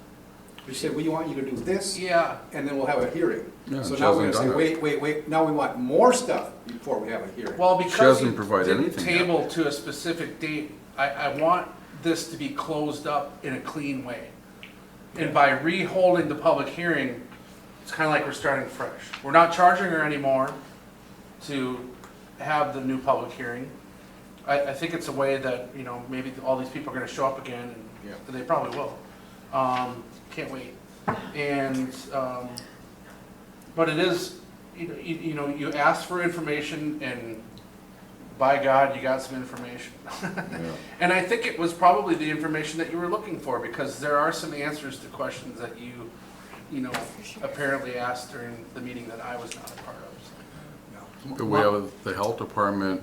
We said, we want you to do this, Yeah, and then we'll have a hearing. Yeah, So she now we're hasn't gonna say, done wait, now we want more stuff before we have a hearing. well, She because hasn't you provided didn't anything yet. table to a specific date, I want this to be closed up in a clean way. And by re-holding the public hearing, it's kinda like we're starting fresh. We're not charging her anymore to have the new public hearing. I think it's a way that, you know, maybe all these people are gonna show up again, Yeah. and they probably will. Can't wait. And, but it is, you know, you ask for information, and by God, you got some information. Yeah. And I think it was probably the information that you were looking for, because there are some answers to questions that you know, apparently asked during the meeting that I was not a part of. So. But we have the health department,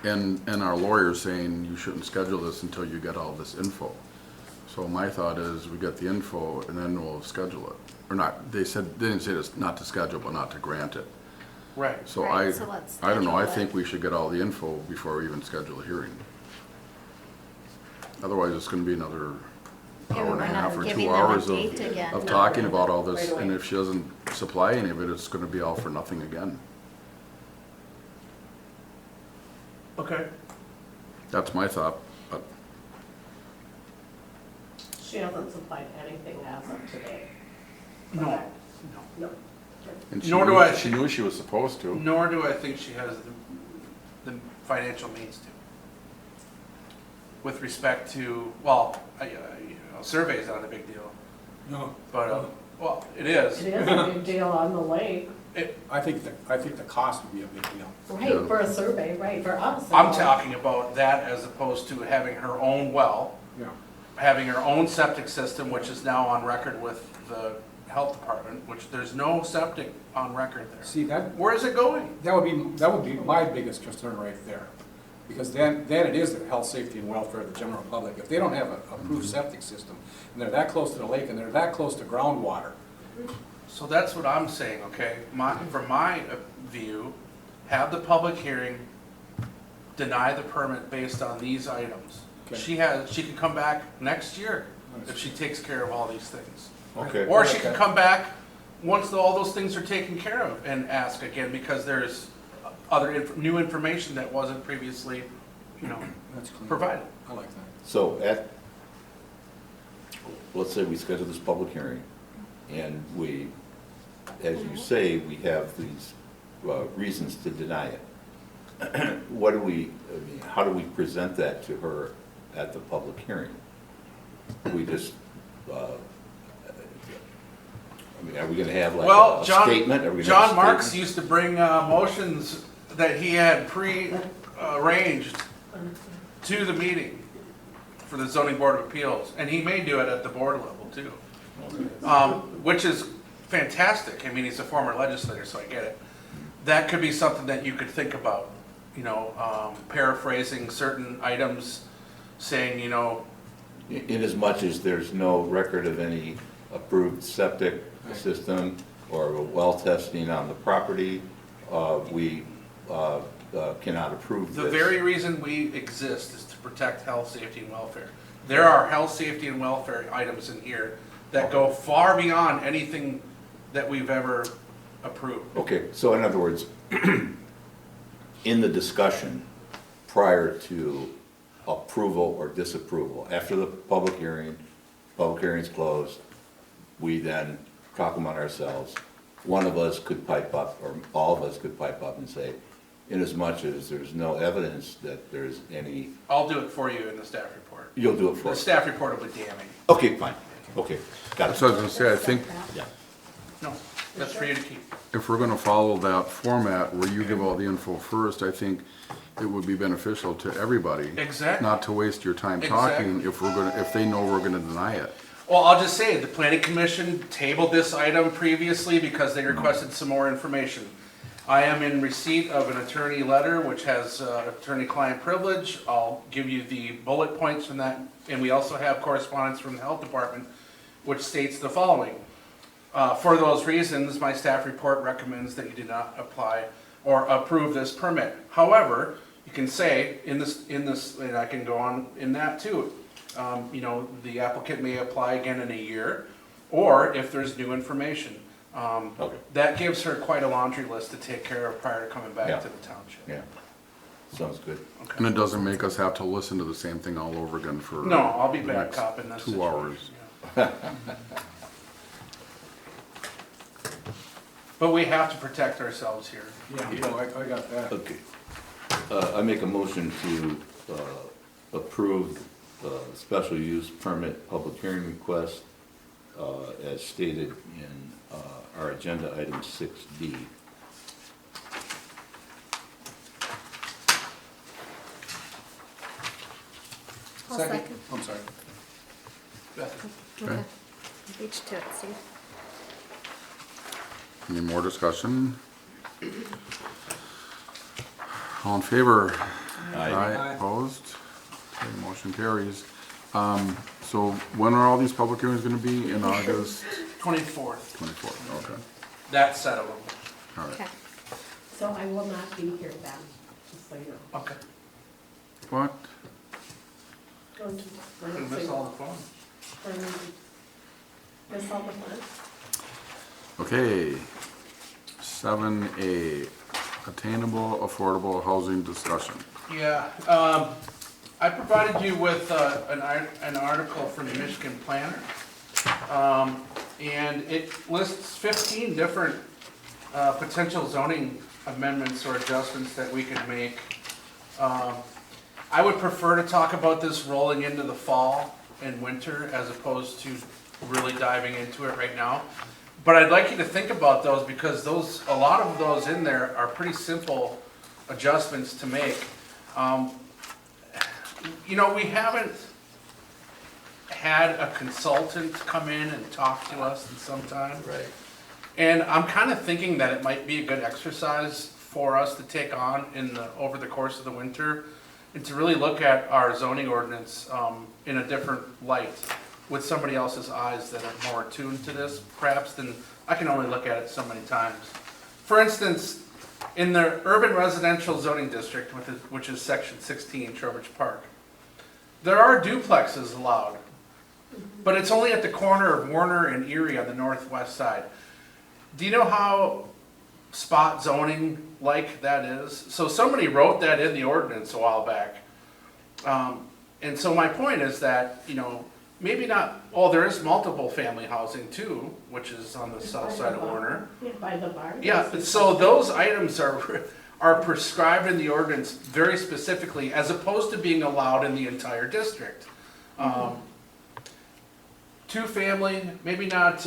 and our lawyer saying you shouldn't schedule this until you get all this info. So my thought is, we get the info and then we'll schedule it. Or not, they didn't say this, not to schedule, but not to grant it. Right. So Right, so let's I don't know, I schedule it. think we should get all the info before we even schedule a hearing. Otherwise, it's gonna be another Yeah, hour and a we're half not or giving 2 them a hours date again. of No, talking about all this, right away. and if she doesn't supply any of it, it's gonna be all for nothing again. Okay. That's my thought, but She hasn't supplied anything as of today. No. Correct? No. No. and she Nor do knew- I- She knew she was supposed to. Nor do I think she has the financial means to. With respect to, well, you know, survey's not a big deal, No. but, well, it is. It is a big deal on the lake, I think the cost would be a big deal. right, Yeah. for a survey, right, for us. I'm talking about that as opposed to having her own well, Yeah. having her own septic system, which is now on record with the health department, which there's no septic on record there. See, that Where is it going? would be my biggest concern right there. Because then it is the health, safety, and welfare of the general public. If they don't have a approved septic system, and they're that close to the lake, and they're that close to groundwater, So that's what I'm saying, okay? From my view, have the public hearing, deny the permit based on these items. Okay. She can come back next year if she takes care of all these things. Okay. Or she can Okay. come back once all those things are taken care of and ask again, because there's other new information that wasn't previously, you know, that's clean. provided. I like that. So let's say we schedule this public hearing, and we, as you say, we have these reasons to deny it. How do we present that to her at the public hearing? We just, are we gonna have like Well, a John, statement? Are we gonna have John a Marks statement? used to bring motions that he had pre-arranged to the meeting for the zoning board of appeals, and he may do it at the board level too. Which is fantastic. I mean, he's a former legislator, so I get it. That could be something that you could think about, you know, paraphrasing certain items, saying, you know, Inasmuch as there's no record of any approved septic system or well testing on the property, we cannot approve this. the very reason we exist is to protect health, safety, and welfare. There are health, safety, and welfare items in here that go far beyond anything that we've ever approved. Okay, so in other words, in the discussion prior to approval or disapproval, after the public hearing, public hearing's closed, we then talk among ourselves. One of us could pipe up, or all of us could pipe up and say, inasmuch as there's no evidence that there's any, I'll do it for you in the staff report. you'll do it for The us. staff report will be damning. Okay, fine, okay, got That's it. what I was gonna say, I think Yeah, No, that's for you to keep. if we're gonna follow that format where you give all the info first, I think it would be beneficial to everybody. Exactly. Not to waste your time talking Exactly. if they know we're gonna deny it. Well, I'll just say, the planning commission tabled this item previously because they requested some more information. I am in receipt of an attorney letter which has attorney-client privilege. I'll give you the bullet points from that, and we also have correspondence from the health department which states the following. For those reasons, my staff report recommends that you do not apply or approve this permit. However, you can say in this, and I can go on in that too, you know, the applicant may apply again in a year, or if there's new information. Okay. That gives her quite a laundry list to take care of prior to coming Yeah. back to the township. yeah, sounds good. And it doesn't make us have to listen to the same thing all over again for. No, I'll be the back next cop in this 2 hours. situation, yeah. But we have to protect ourselves here. Yeah, no, I got that. Okay. I make a motion to approve special use permit public hearing request as stated in our agenda item 6D. I'll second. I'm sorry. Okay. Beat you to it, Steve. Any more discussion? All in favor? Aye. Opposed? Okay, motion carries. So when are all these public hearings gonna be? In August 24th, 24th, okay, that set of them. all right. Okay. So I will not be here then, just so you know. Okay. What? Going to. We're gonna miss all the fun. Miss all the fun. Okay. 7A, attainable, affordable housing discussion. Yeah, I provided you with an article from the Michigan Planner. And it lists 15 different potential zoning amendments or adjustments that we could make. I would prefer to talk about this rolling into the fall and winter as opposed to really diving into it right now. But I'd like you to think about those because a lot of those in there are pretty simple adjustments to make. You know, we haven't had a consultant come in and talk to us in some time. Right. And I'm kind of thinking that it might be a good exercise for us to take on over the course of the winter and to really look at our zoning ordinance in a different light with somebody else's eyes that are more attuned to this perhaps than I can only look at it so many times. For instance, in the urban residential zoning district, which is section 16, Trowbridge Park, there are duplexes allowed, but it's only at the corner of Warner and Erie on the northwest side. Do you know how spot zoning like that is? So somebody wrote that in the ordinance a while back. And so my point is that, you know, maybe not, there is multiple family housing too, which is on the south side of Warner. Yeah, by the bar. Yeah, but so those items are prescribed in the ordinance very specifically as opposed to being allowed in the entire district. Two family, maybe not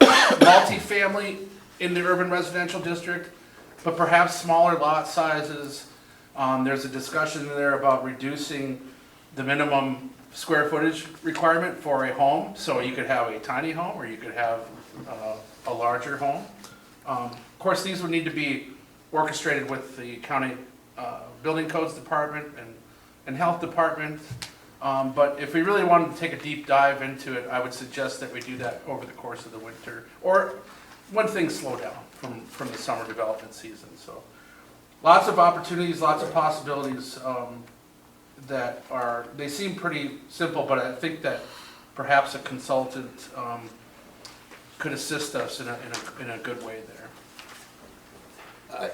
multifamily in the urban residential district, but perhaps smaller lot sizes. There's a discussion there about reducing the minimum square footage requirement for a home. So you could have a tiny home or you could have a larger home. Of course, these would need to be orchestrated with the county building codes department and health department. But if we really wanted to take a deep dive into it, I would suggest that we do that over the course of the winter or when things slow down from the summer development season. So lots of opportunities, lots of possibilities they seem pretty simple, but I think that perhaps a consultant could assist us in a good way there.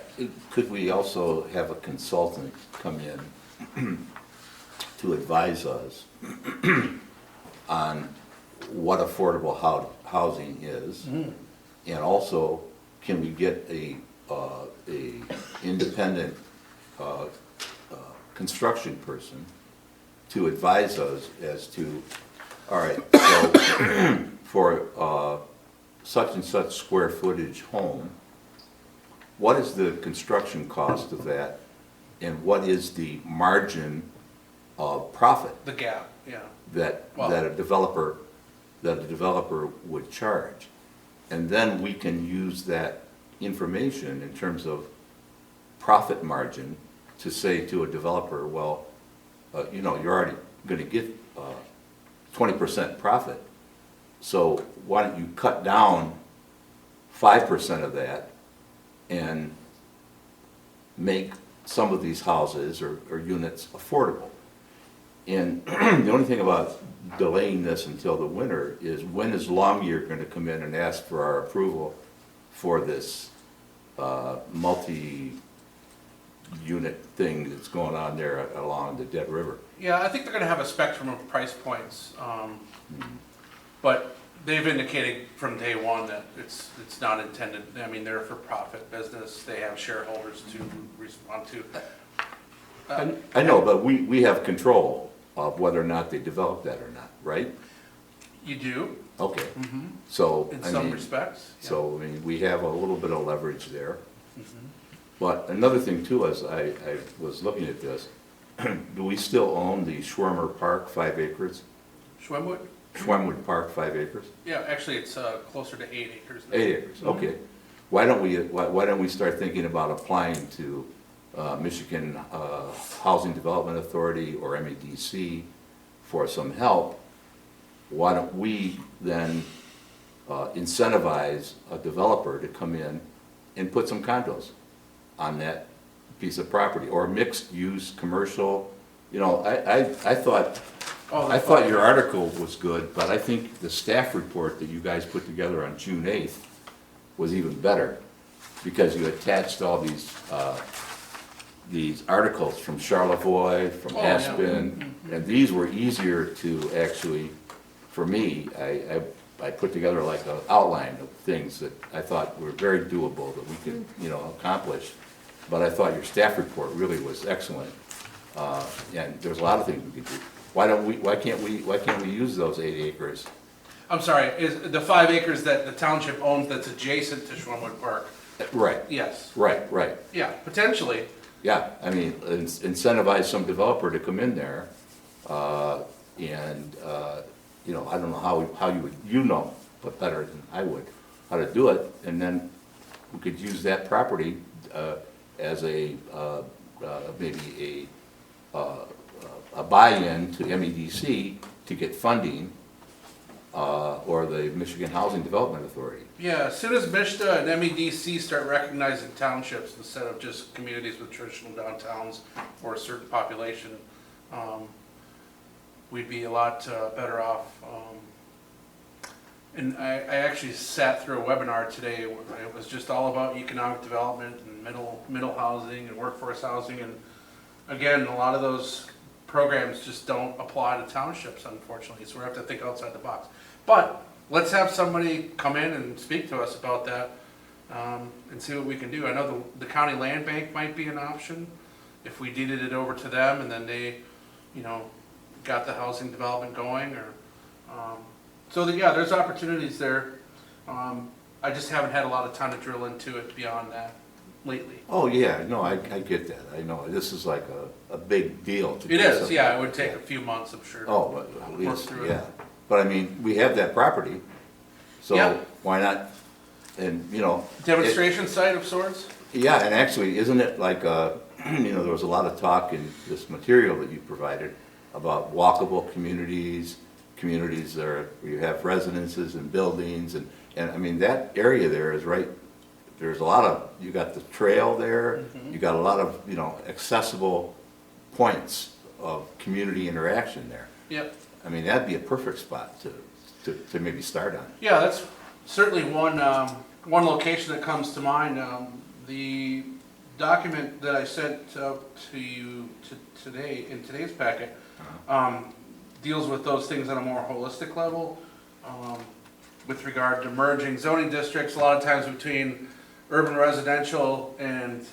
Could we also have a consultant come in to advise us on what affordable housing is? And also, can we get a independent construction person to advise us as to, all right, so for such and such square footage home, what is the construction cost of that? And what is the margin of profit The gap, yeah. that Wow. a developer would charge? And then we can use that information in terms of profit margin to say to a developer, well, you know, you're already gonna get 20% profit, so why don't you cut down 5% of that and make some of these houses or units affordable? And the only thing about delaying this until the winter is, when is Longyear gonna come in and ask for our approval for this multi-unit thing that's going on there along the Dead River? Yeah, I think they're gonna have a spectrum of price points, but they've indicated from day one that it's not intended, I mean, they're a for-profit business, they have shareholders to respond to. I know, but we have control of whether or not they develop that or not, right? You do, Okay, so, in I some mean, respects. Yeah. so, I mean, we have a little bit of leverage there. Mhm. But another thing too, is I was looking at this, do we still own the Schwimmer Park, 5 acres? Schwemmwood? Schwemmwood Park, 5 acres? Yeah, actually, it's closer to 8 acres now. 8 acres, okay. Why don't we start thinking about applying to Michigan Housing Development Authority or MEDC for some help? Why don't we then incentivize a developer to come in and put some condos on that piece of property, or mixed-use commercial? You know, I thought Oh, I thought your article was good, but I think the staff report that you guys put together on June 8th was even better, because you attached all these articles from Charlevoix, from Oh, yeah. Aspen, and these were easier to actually, for me, I put together like an outline of things that I thought were very doable, that we could, you know, accomplish. But I thought your staff report really was excellent, and there's a lot of things we could do. Why can't we use those 8 acres? I'm sorry, is the 5 acres that the township owns that's adjacent to Schwemmwood Park? Right, Yes, right, yeah, potentially. yeah, I mean, incentivize some developer to come in there, and, you know, I don't know how you would, you know, but better than I would, how to do it, and then we could use that property as a, maybe a buy-in to MEDC to get funding, or the Michigan Housing Development Authority. Yeah, as soon as MISTA and MEDC start recognizing townships instead of just communities with traditional downtowns or a certain population, we'd be a lot better off. And I actually sat through a webinar today where it was just all about economic development and middle housing and workforce housing. And again, a lot of those programs just don't apply to townships, unfortunately, so we have to think outside the box. But let's have somebody come in and speak to us about that, and see what we can do. I know the county land bank might be an option if we deeded it over to them and then they, you know, got the housing development going, or, yeah, there's opportunities there. I just haven't had a lot of time to drill into it beyond that lately. Oh, yeah, no, I get that, I know, this is like a big deal to do It is, something. yeah, it would take a few months, I'm sure. Oh, but at Work least, through it. yeah, but I mean, we have that property, Yeah. so why not, and, you know. Demonstration site of sorts? Yeah, and actually, isn't it like, you know, there was a lot of talk in this material that you provided about walkable communities, communities that are, where you have residences and buildings, and I mean, that area there is right, there's a lot of, you got the trail there, you got a lot of, you know, accessible points of community interaction there. Yep. I mean, that'd be a perfect spot to maybe start on. Yeah, that's certainly one location that comes to mind. The document that I sent to you today, in today's packet, deals with those things on a more holistic level. With regard to merging zoning districts, a lot of times between urban residential and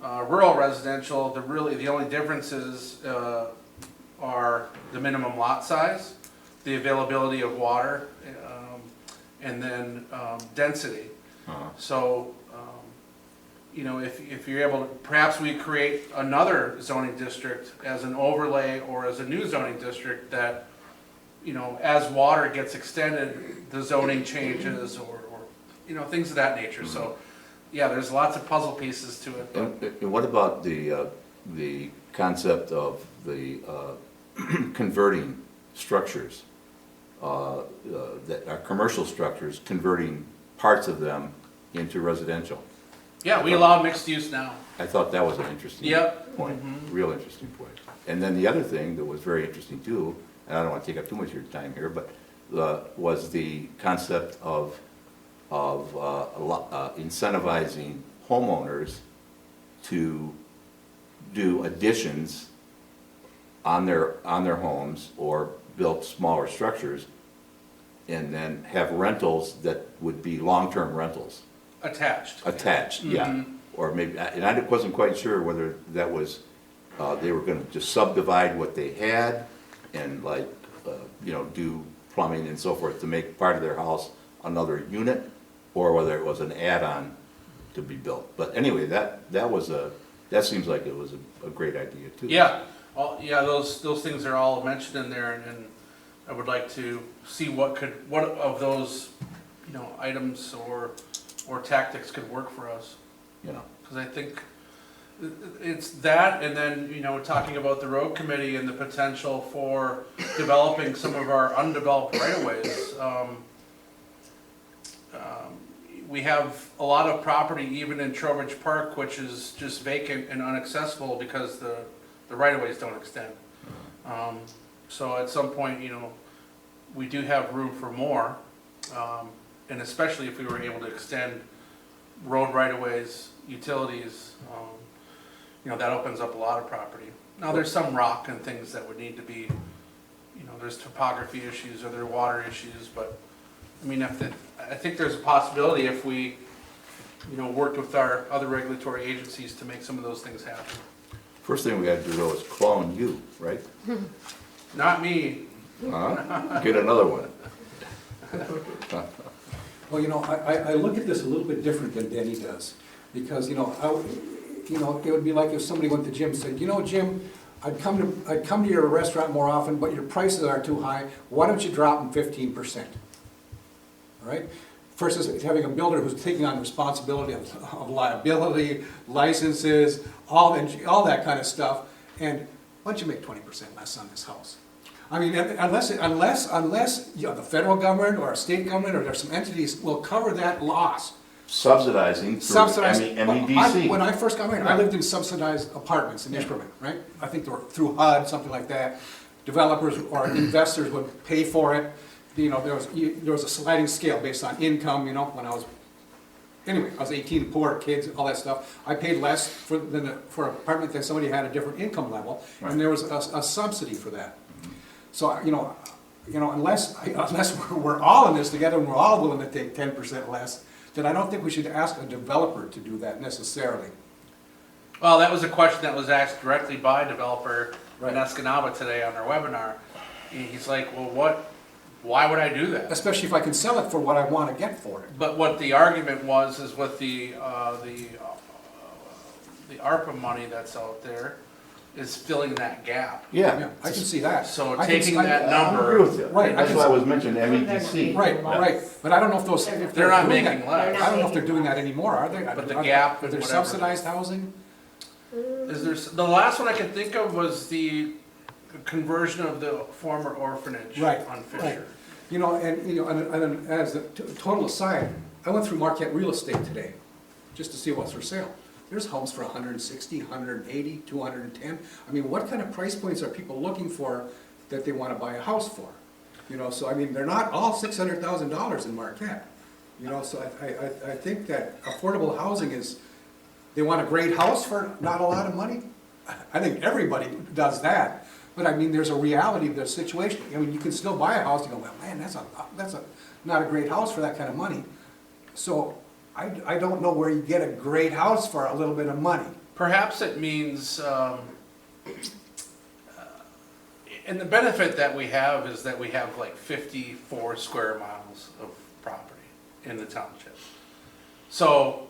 rural residential, the only differences are the minimum lot size, the availability of water, and then density. So, you know, if you're able to, perhaps we create another zoning district as an overlay or as a new zoning district that, you know, as water gets extended, the zoning changes or you know, things of that nature. So, yeah, there's lots of puzzle pieces to it. And what about the concept of the converting structures, that are commercial structures, converting parts of them into residential? Yeah, we allow mixed use now. I thought that was an interesting Yep. point, real interesting point. And then the other thing that was very interesting too, and I don't want to take up too much of your time here, but was the concept of incentivizing homeowners to do additions on their homes or build smaller structures and then have rentals that would be long-term rentals. Attached. Yeah. Or maybe, and I wasn't quite sure whether that was, they were gonna just subdivide what they had and like, you know, do plumbing and so forth to make part of their house another unit, or whether it was an add-on to be built. But anyway, that seems like it was a great idea too. Yeah, those things are all mentioned in there, and I would like to see what of those, you know, items or tactics could work for us. You know, Because I think it's that, and then, you know, talking about the road committee and the potential for developing some of our undeveloped right-of-ways. We have a lot of property even in Trowbridge Park, which is just vacant and inaccessible because the right-of-ways don't extend. So at some point, you know, we do have room for more, and especially if we were able to extend road right-of-ways, utilities, you know, that opens up a lot of property. Now, there's some rock and things that would need to be, you know, there's topography issues or there are water issues, but, I mean, I think there's a possibility if we, you know, worked with our other regulatory agencies to make some of those things happen. first thing we gotta do though is clone you, right? Not me. Get another one. Well, you know, I look at this a little bit different than Denny does, because, you know, it would be like if somebody went to Jim and said, you know, Jim, I'd come to your restaurant more often, but your prices are too high, why don't you drop them 15%? All right? Versus having a builder who's taking on responsibility of liability, licenses, all that kind of stuff, and why don't you make 20% less on this house? I mean, unless you know, the federal government or a state government or there's some entities will cover that loss. Subsidizing through MEDC. When I first got married, I lived in subsidized apartments in Ishpeming, right? I think they were through HUD, something like that. Developers or investors would pay for it. You know, there was a sliding scale based on income, you know, when I was 18, poor, kids, all that stuff. I paid less for an apartment than somebody who had a different income level, Right. and there was a subsidy for that. So, you know, unless we're all in this together and we're all willing to take 10% less, then I don't think we should ask a developer to do that necessarily. Well, that was a question that was asked directly by a developer in Right. Escanaba today on our webinar. He's like, well, why would I do that? Especially if I can sell it for what I want to get for it. But what the argument was is with the ARPA money that's out there is filling that gap. Yeah. I can see that. So I can taking see- that I number, agree with you. Right, That's why I was mentioning MEDC. Right, but I don't know if those, if They're not doing making that- less. I don't know if they're doing that anymore, are they? But the Are gap and there whatever. subsidized housing? is there, the last one I can think of was the conversion of the former orphanage Right, on Fisher. right. You know, and as a total aside, I went through Marquette Real Estate today, just to see what's for sale. There's homes for 160, 180, 210. I mean, what kind of price points are people looking for that they want to buy a house for? You know, so I mean, they're not all $600,000 in Marquette. You know, so I think that affordable housing is, they want a great house for not a lot of money. I think everybody does that, But I mean, there's a reality of the situation. I mean, you can still buy a house and go, well, man, that's not a great house for that kind of money. So I don't know where you get a great house for a little bit of money. Perhaps it means, and the benefit that we have is that we have like 54 square miles of property in the township. So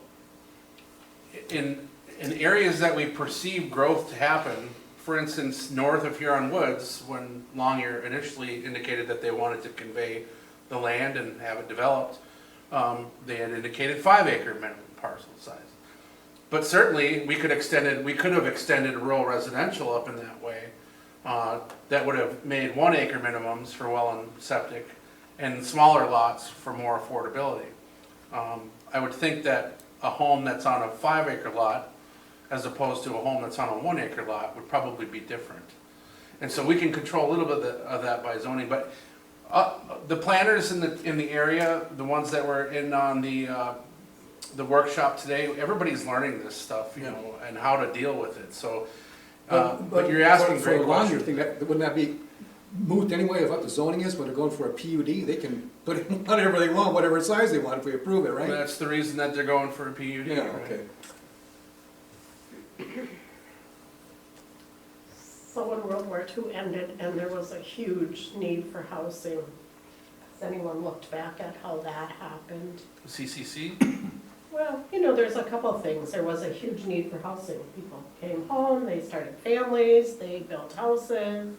in areas that we perceive growth to happen, for instance, north of Huron Woods, when Longyear initially indicated that they wanted to convey the land and have it developed, they had indicated 5-acre minimum parcel size. But certainly, we could have extended rural residential up in that way. That would have made 1-acre minimums for well and septic, and smaller lots for more affordability. I would think that a home that's on a 5-acre lot, as opposed to a home that's on a 1-acre lot, would probably be different. And so we can control a little bit of that by zoning, but the planners in the area, the ones that were in on the workshop today, everybody's learning this stuff, you know, and how to deal with it, so. But you're asking for a great Longyear questions. thing, wouldn't that be moot anyway of what the zoning is? When they're going for a PUD, they can put in whatever they want, whatever size they want if we approve it, right? That's the reason that they're going for a PUD, Yeah, right? okay. So when World War II ended and there was a huge need for housing, has anyone looked back at how that happened? CCC? Well, you know, there's a couple of things. There was a huge need for housing. People came home, they started families, they built houses.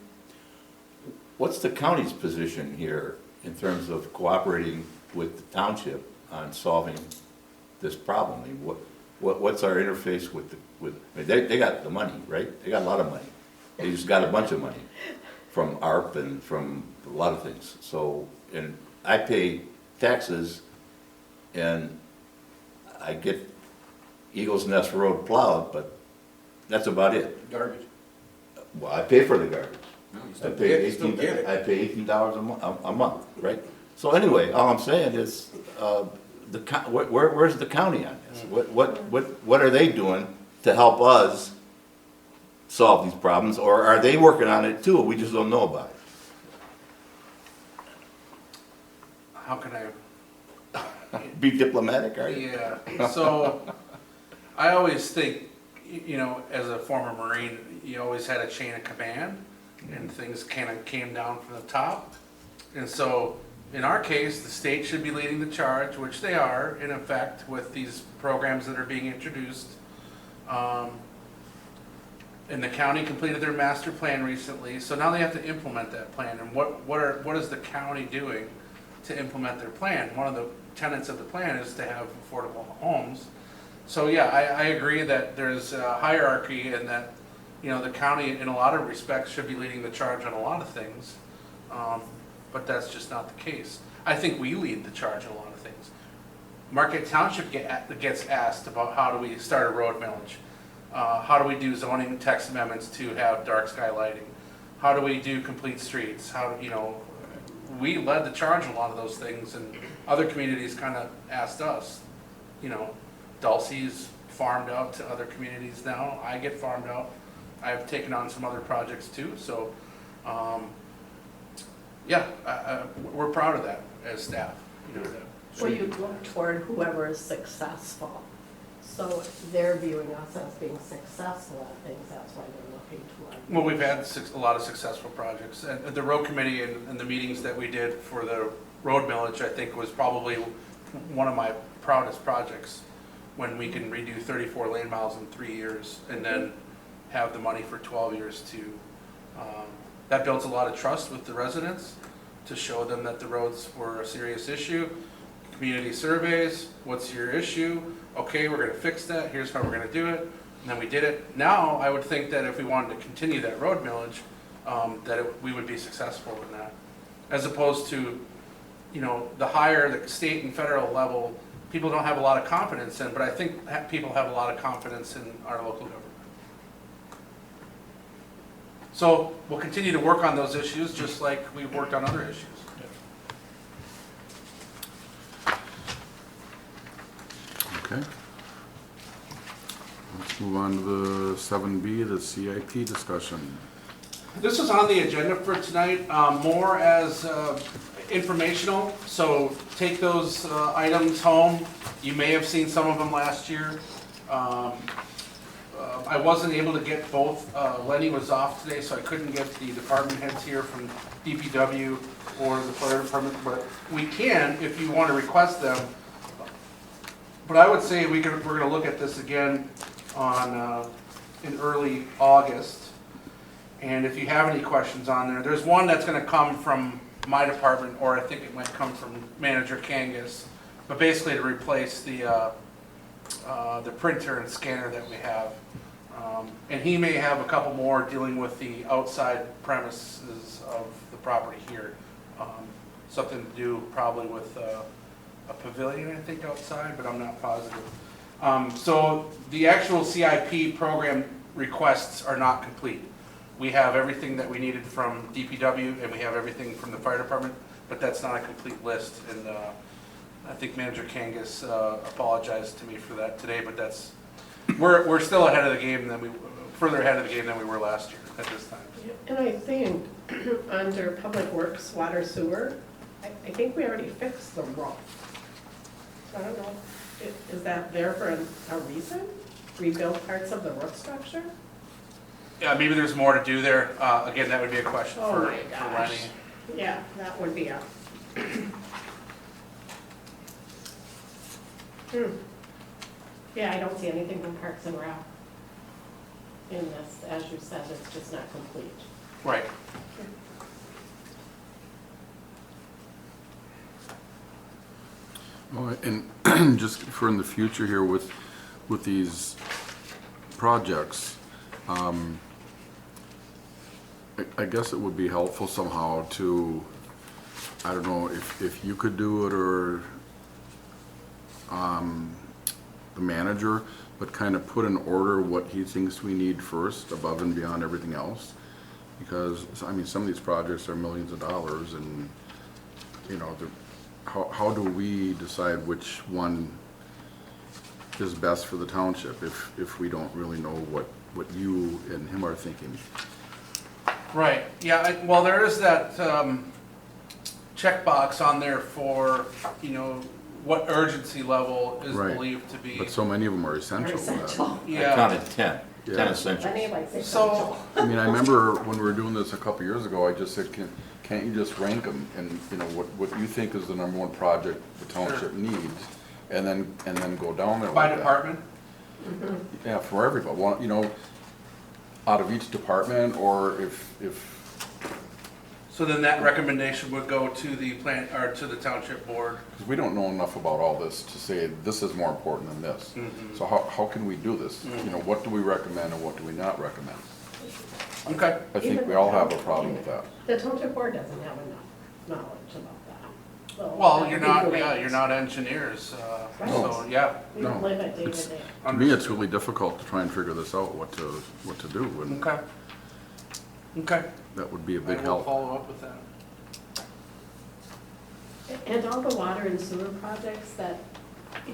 What's the county's position here in terms of cooperating with the township on solving this problem? I mean, what's our interface with they got the money, right? They got a lot of money. They just got a bunch of money from ARP and from a lot of things. So, and I pay taxes and I get Eagles Nest Road plowed, but that's about it. Garbage. Well, I pay for the garbage. No, you I still pay get it, you still get it. I pay $18 a month, right? So anyway, all I'm saying is, where's the county on this? What are they doing to help us solve these problems, or are they working on it too? We just don't know about it. How can I? Be diplomatic, are you? Yeah, so I always think, you know, as a former Marine, you always had a chain of command and things kind of came down from the top. And so in our case, the state should be leading the charge, which they are in effect with these programs that are being introduced. And the county completed their master plan recently, so now they have to implement that plan. And what is the county doing to implement their plan? One of the tenets of the plan is to have affordable homes. So yeah, I agree that there's a hierarchy and that, you know, the county in a lot of respects should be leading the charge on a lot of things. But that's just not the case. I think we lead the charge on a lot of things. Marquette Township gets asked about how do we start a road millage? How do we do zoning text amendments to have dark sky lighting? How do we do complete streets? How, you know, we led the charge on a lot of those things, and other communities kind of asked us. You know, Dulce's farmed out to other communities now. I get farmed out. I've taken on some other projects too. So, yeah, we're proud of that as staff. You know, Well, you look toward whoever is successful. So they're viewing us as being successful at things, that's why they're looking toward. well, we've had a lot of successful projects. And the road committee and the meetings that we did for the road millage, I think, was probably one of my proudest projects, when we can redo 34 lane miles in 3 years and then have the money for 12 years to, that builds a lot of trust with the residents to show them that the roads were a serious issue. Community surveys, what's your issue? Okay, we're gonna fix that, here's how we're gonna do it, and then we did it. Now, I would think that if we wanted to continue that road millage, we would be successful in that. As opposed to, you know, the higher the state and federal level, people don't have a lot of confidence in, but I think people have a lot of confidence in our local government. So we'll continue to work on those issues, just like we've worked on other issues. Okay. Let's move on to the 7B, the CIP discussion. This was on the agenda for tonight, more as informational, so take those items home. You may have seen some of them last year. I wasn't able to get both, Lenny was off today, so I couldn't get the department heads here from DPW or the fire department, but we can if you want to request them. But I would say we're gonna look at this again on, in early August. And if you have any questions on there, there's one that's gonna come from my department, or I think it might come from Manager Kangas, but basically to replace the printer and scanner that we have. And he may have a couple more dealing with the outside premises of the property here. Something to do probably with a pavilion, I think, outside, but I'm not positive. So the actual CIP program requests are not complete. We have everything that we needed from DPW and we have everything from the fire department, but that's not a complete list. And I think Manager Kangas apologized to me for that today, but that's, we're still ahead of the game further ahead of the game than we were last year at this time. And I think under Public Works, Water, Sewer, I think we already fixed the roof. So I don't know, is that there for a reason? Rebuild parts of the roof structure? Yeah, maybe there's more to do there. Again, that would be a question Oh for my gosh. Lenny. Yeah, that would be a. Yeah, I don't see anything from Parks and Rec in this. As you said, it's just not complete. Right. Oh, and just for in the future here with these projects, I guess it would be helpful somehow to, I don't know, if you could do it or the manager, but kind of put in order what he thinks we need first above and beyond everything else. Because, I mean, some of these projects are millions of dollars and, you know, how do we decide which one is best for the township if we don't really know what you and him are thinking? Right, yeah, well, there is that checkbox on there for, you know, what urgency level is Right. believed to be. But so many of them are Or essential. essential. I Yeah, counted 10 Yeah. essentials. Lenny likes so, essential. I mean, I remember when we were doing this a couple years ago, I just said, can't you just rank them and, you know, what you think is the number one project the township needs, and then go down there by like that. department? Yeah, for everybody, one, you know, out of each department, or if, So then that recommendation would go to the plant, or to the township board. because we don't know enough about all this to say this is more important than this. So how can we do this? You know, what do we recommend and what do we not recommend? Okay. I think we all have a problem with that. The township board doesn't have enough knowledge about that. So Well, that you're would be not, great. yeah, you're not engineers, so, Right. yeah. We No. live it day to day. To me, it's really difficult to try and figure this out, what to do, and Okay. Okay. that would be a I big will help. follow up with that. And all the water and sewer projects that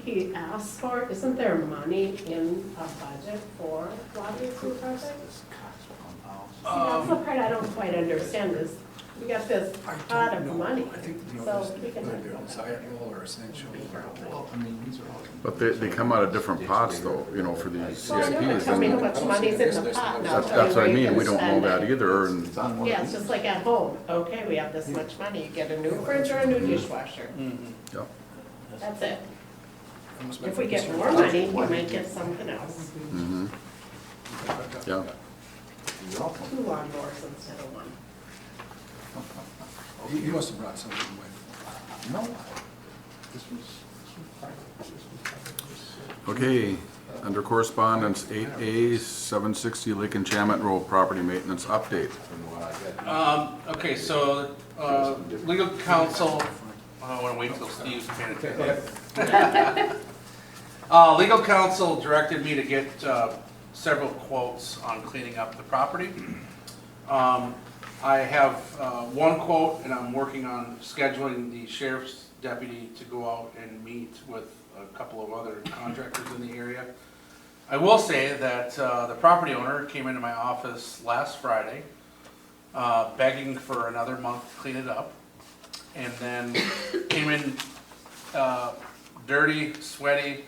he asked for, isn't there money in a budget for water and sewer projects? See, that's the part I don't quite understand is, we got this pot of money, so we can. or essential. But they come out of different pots though, you know, for these Well, I know, but CIPs. tell me how and much money's in the pot now. That's tell me what I where you mean, can we don't know spend that it. either, and, Yeah, it's just like at home, okay, we have this much money, you get a new fridge or a new dishwasher, yeah. that's it. If we get more money, we might get something else, Mhm. Yeah, 2 lawnmowers instead of 1. He must have brought something with. No. okay, under correspondence, 8A, 760 Lake Enchantment Road, property maintenance update. Okay, so, legal counsel, I wanna wait till Steve's paying attention. Legal counsel directed me to get, several quotes on cleaning up the property. I have, one quote, and I'm working on scheduling the sheriff's deputy to go out and meet with a couple of other contractors in the area. I will say that, the property owner came into my office last Friday, begging for another month to clean it up. And then came in dirty, sweaty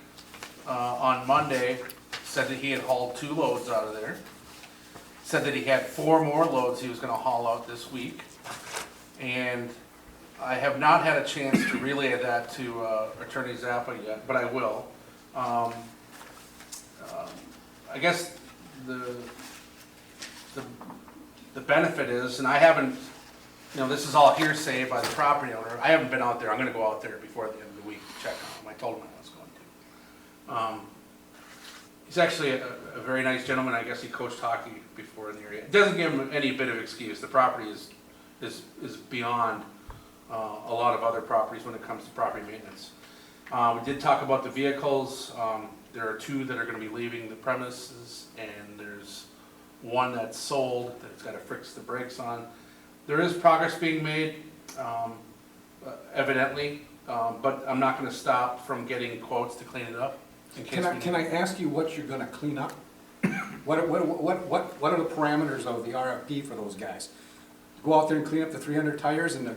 on Monday, said that he had hauled 2 loads out of there. Said that he had 4 more loads he was gonna haul out this week. And I have not had a chance to relay that to Attorney Zappa yet, but I will. I guess the benefit is, and I haven't, this is all hearsay by the property owner. I haven't been out there. I'm gonna go out there before the end of the week to check on him. I told him I was going to. He's actually a very nice gentleman. I guess he coached hockey before in the area. It doesn't give him any bit of excuse. The property is beyond a lot of other properties when it comes to property maintenance. We did talk about the vehicles. There are 2 that are going to be leaving the premises, and there's 1 that's sold that's got to fix the brakes on. There is progress being made, evidently, but I'm not going to stop from getting quotes to clean it up. In case Can I ask you what you're gonna clean up? What are the parameters of the RFP for those guys? Go out there and clean up the 300 tires and the,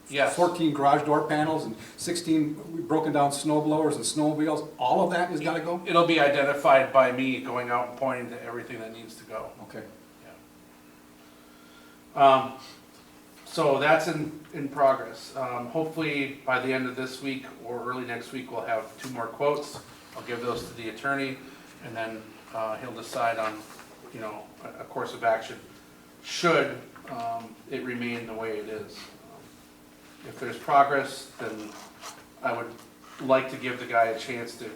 Yes. 14 garage door panels and 16 broken down snow blowers and snowmobiles, all of that is gotta go? It'll be identified by me going out and pointing to everything that needs to go. Okay. So that's in progress. Hopefully by the end of this week or early next week, we'll have 2 more quotes. I'll give those to the attorney, and then he'll decide on, a course of action, should it remain the way it is. If there's progress, then I would like to give the guy a chance to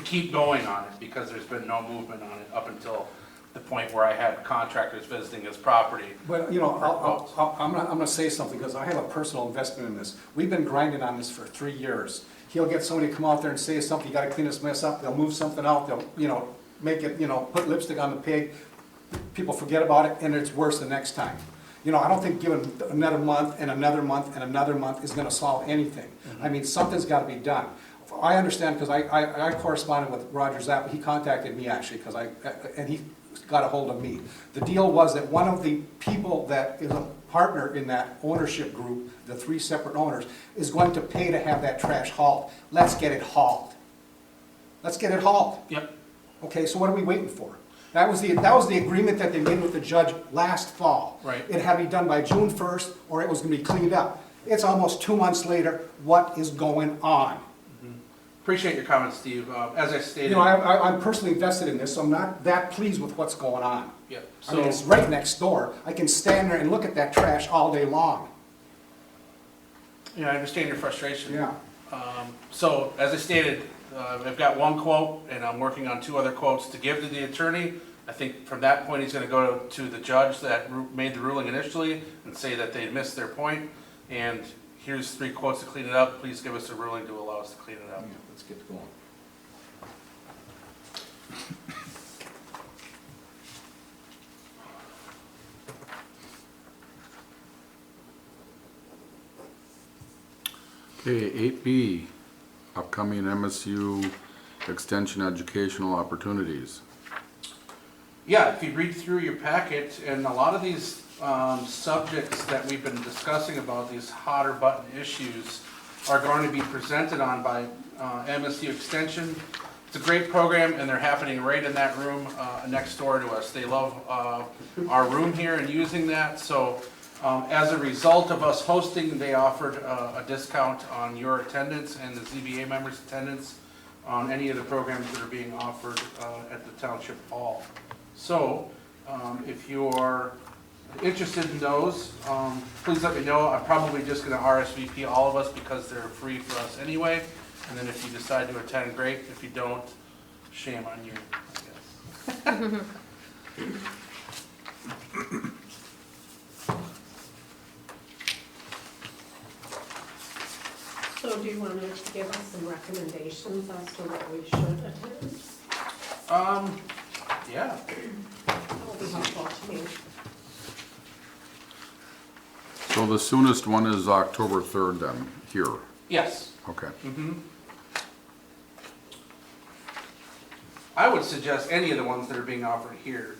keep going on it, because there's been no movement on it up until the point where I had contractors visiting his property. But, I'm gonna say something, because I have a personal investment in this. We've been grinding on this for 3 years. He'll get somebody to come out there and say something, you gotta clean this mess up, they'll move something out, they'll, make it, put lipstick on the pig. People forget about it, and it's worse the next time. I don't think giving another month and another month and another month is gonna solve anything. I mean, something's gotta be done. I understand, because I corresponded with Roger Zappa. He contacted me, actually, and he got a hold of me. The deal was that one of the people that is a partner in that ownership group, the 3 separate owners, is going to pay to have that trash hauled. Let's get it hauled. Let's get it hauled. Yep. Okay, so what are we waiting for? That was the agreement that they made with the judge last fall. Right. It had to be done by June 1st, or it was gonna be cleaned up. It's almost 2 months later. What is going on? Appreciate your comments, Steve. As I stated. I'm personally invested in this, so I'm not that pleased with what's going on. Yeah. I mean, it's right next door. I can stand there and look at that trash all day long. Yeah, I understand your frustration. Yeah. So, as I stated, I've got 1 quote, and I'm working on 2 other quotes to give to the attorney. I think from that point, he's gonna go to the judge that made the ruling initially and say that they missed their point, and here's 3 quotes to clean it up. Please give us a ruling to allow us to clean it up. Yeah, let's get going. Okay, 8B, upcoming MSU extension educational opportunities. Yeah, if you read through your packet, and a lot of these subjects that we've been discussing about, these hotter button issues, are going to be presented on by MSU Extension. It's a great program, and they're happening right in that room next door to us. They love our room here and using that, so as a result of us hosting, they offered a discount on your attendance and the ZBA members' attendance on any of the programs that are being offered at the Township Hall. So, if you're interested in those, please let me know. I'm probably just gonna RSVP all of us because they're free for us anyway. And then if you decide to attend, great. If you don't, shame on you, I guess. So do you want to give us some recommendations as to what we should attend? Yeah. That would be helpful to me. So the soonest one is October 3rd then, here, Yes. okay. I would suggest any of the ones that are being offered here.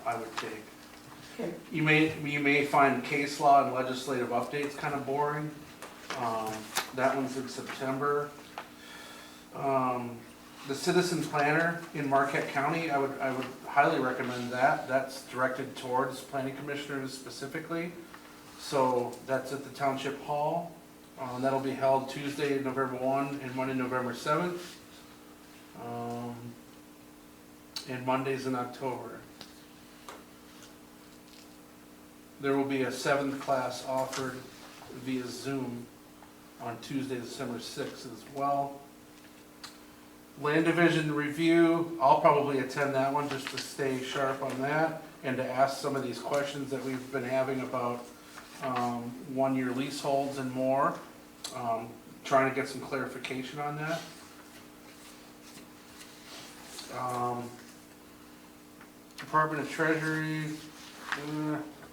I would take. Okay. You may find case law and legislative updates kind of boring. That one's in September. The citizen planner in Marquette County, I would highly recommend that. That's directed towards planning commissioners specifically. So that's at the Township Hall. That'll be held Tuesday, November 1 and Monday, November 7th. And Mondays in October. There will be a 7th class offered via Zoom on Tuesday, December 6th as well. Land Division Review, I'll probably attend that one just to stay sharp on that and to ask some of these questions that we've been having about one-year leaseholds and more. Trying to get some clarification on that. Department of Treasury,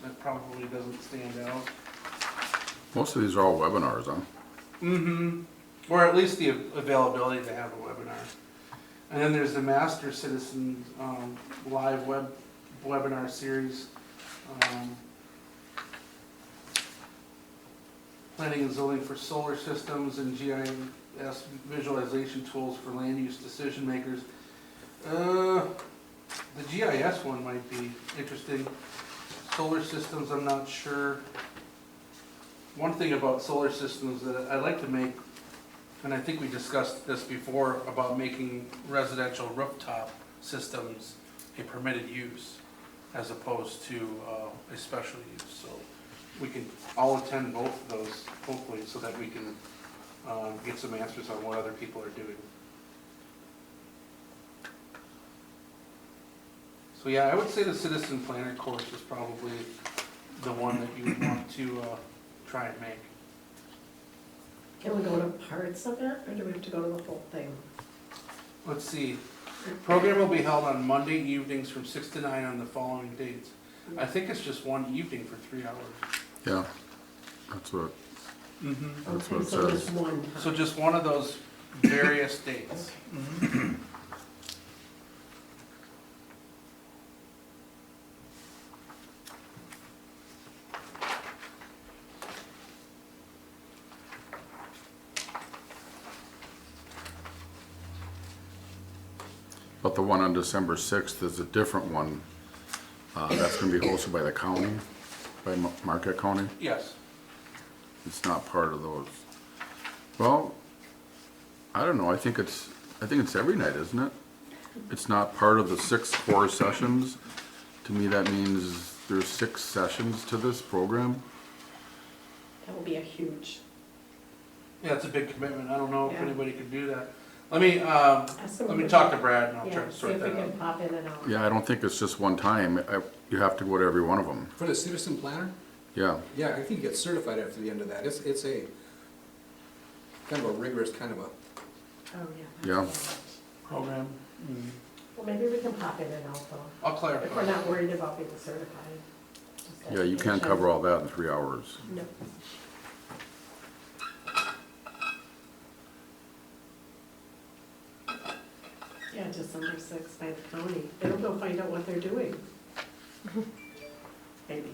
that probably doesn't stand out. Most of these are all webinars, huh? Mm-hmm. Or at least the availability to have a webinar. And then there's the Master Citizen live webinar series. Planning and zoning for solar systems and GIS visualization tools for land use decision makers. The GIS one might be interesting. Solar systems, I'm not sure. One thing about solar systems that I like to make, and I think we discussed this before, about making residential rooftop systems a permitted use as opposed to a special use. So we can all attend both of those, hopefully, so that we can get some answers on what other people are doing. So yeah, I would say the Citizen Planner course is probably the one that you would want to try and make. Can we go to parts of it, or do we have to go to the whole thing? Let's see, program will be held on Monday evenings from 6 to 9 on the following dates. I think it's just one evening for 3 hours. Yeah, that's what, Mm-hmm. that's Okay, what it so says. just one time. So just one of those various dates. But the one on December 6th is a different one. That's gonna be hosted by the county, by Marquette County. Yes. It's not part of those. Well, I don't know, I think it's every night, isn't it? It's not part of the 6 core sessions. To me, that means there's 6 sessions to this program. That will be a huge, Yeah, it's a big commitment. I don't know if Yeah. anybody could do that. Let me ask them let if me we talk can- to Brad and I'll try yeah, to see sort if we that out. can pop in and out. Yeah, I don't think it's just one time. You have to go to every one of them. For the citizen planner, Yeah, yeah, I think you get certified after the end of that. It's a kind of a rigorous kind of a, Oh, yeah. Yeah. that's- Program. Well, maybe we can pop in and out though, I'll if we're clarify. not worried about being certified. Just yeah, you can't education. cover all that in 3 hours. No. Yeah, December 6th by the county. They'll go find out what they're doing. Maybe.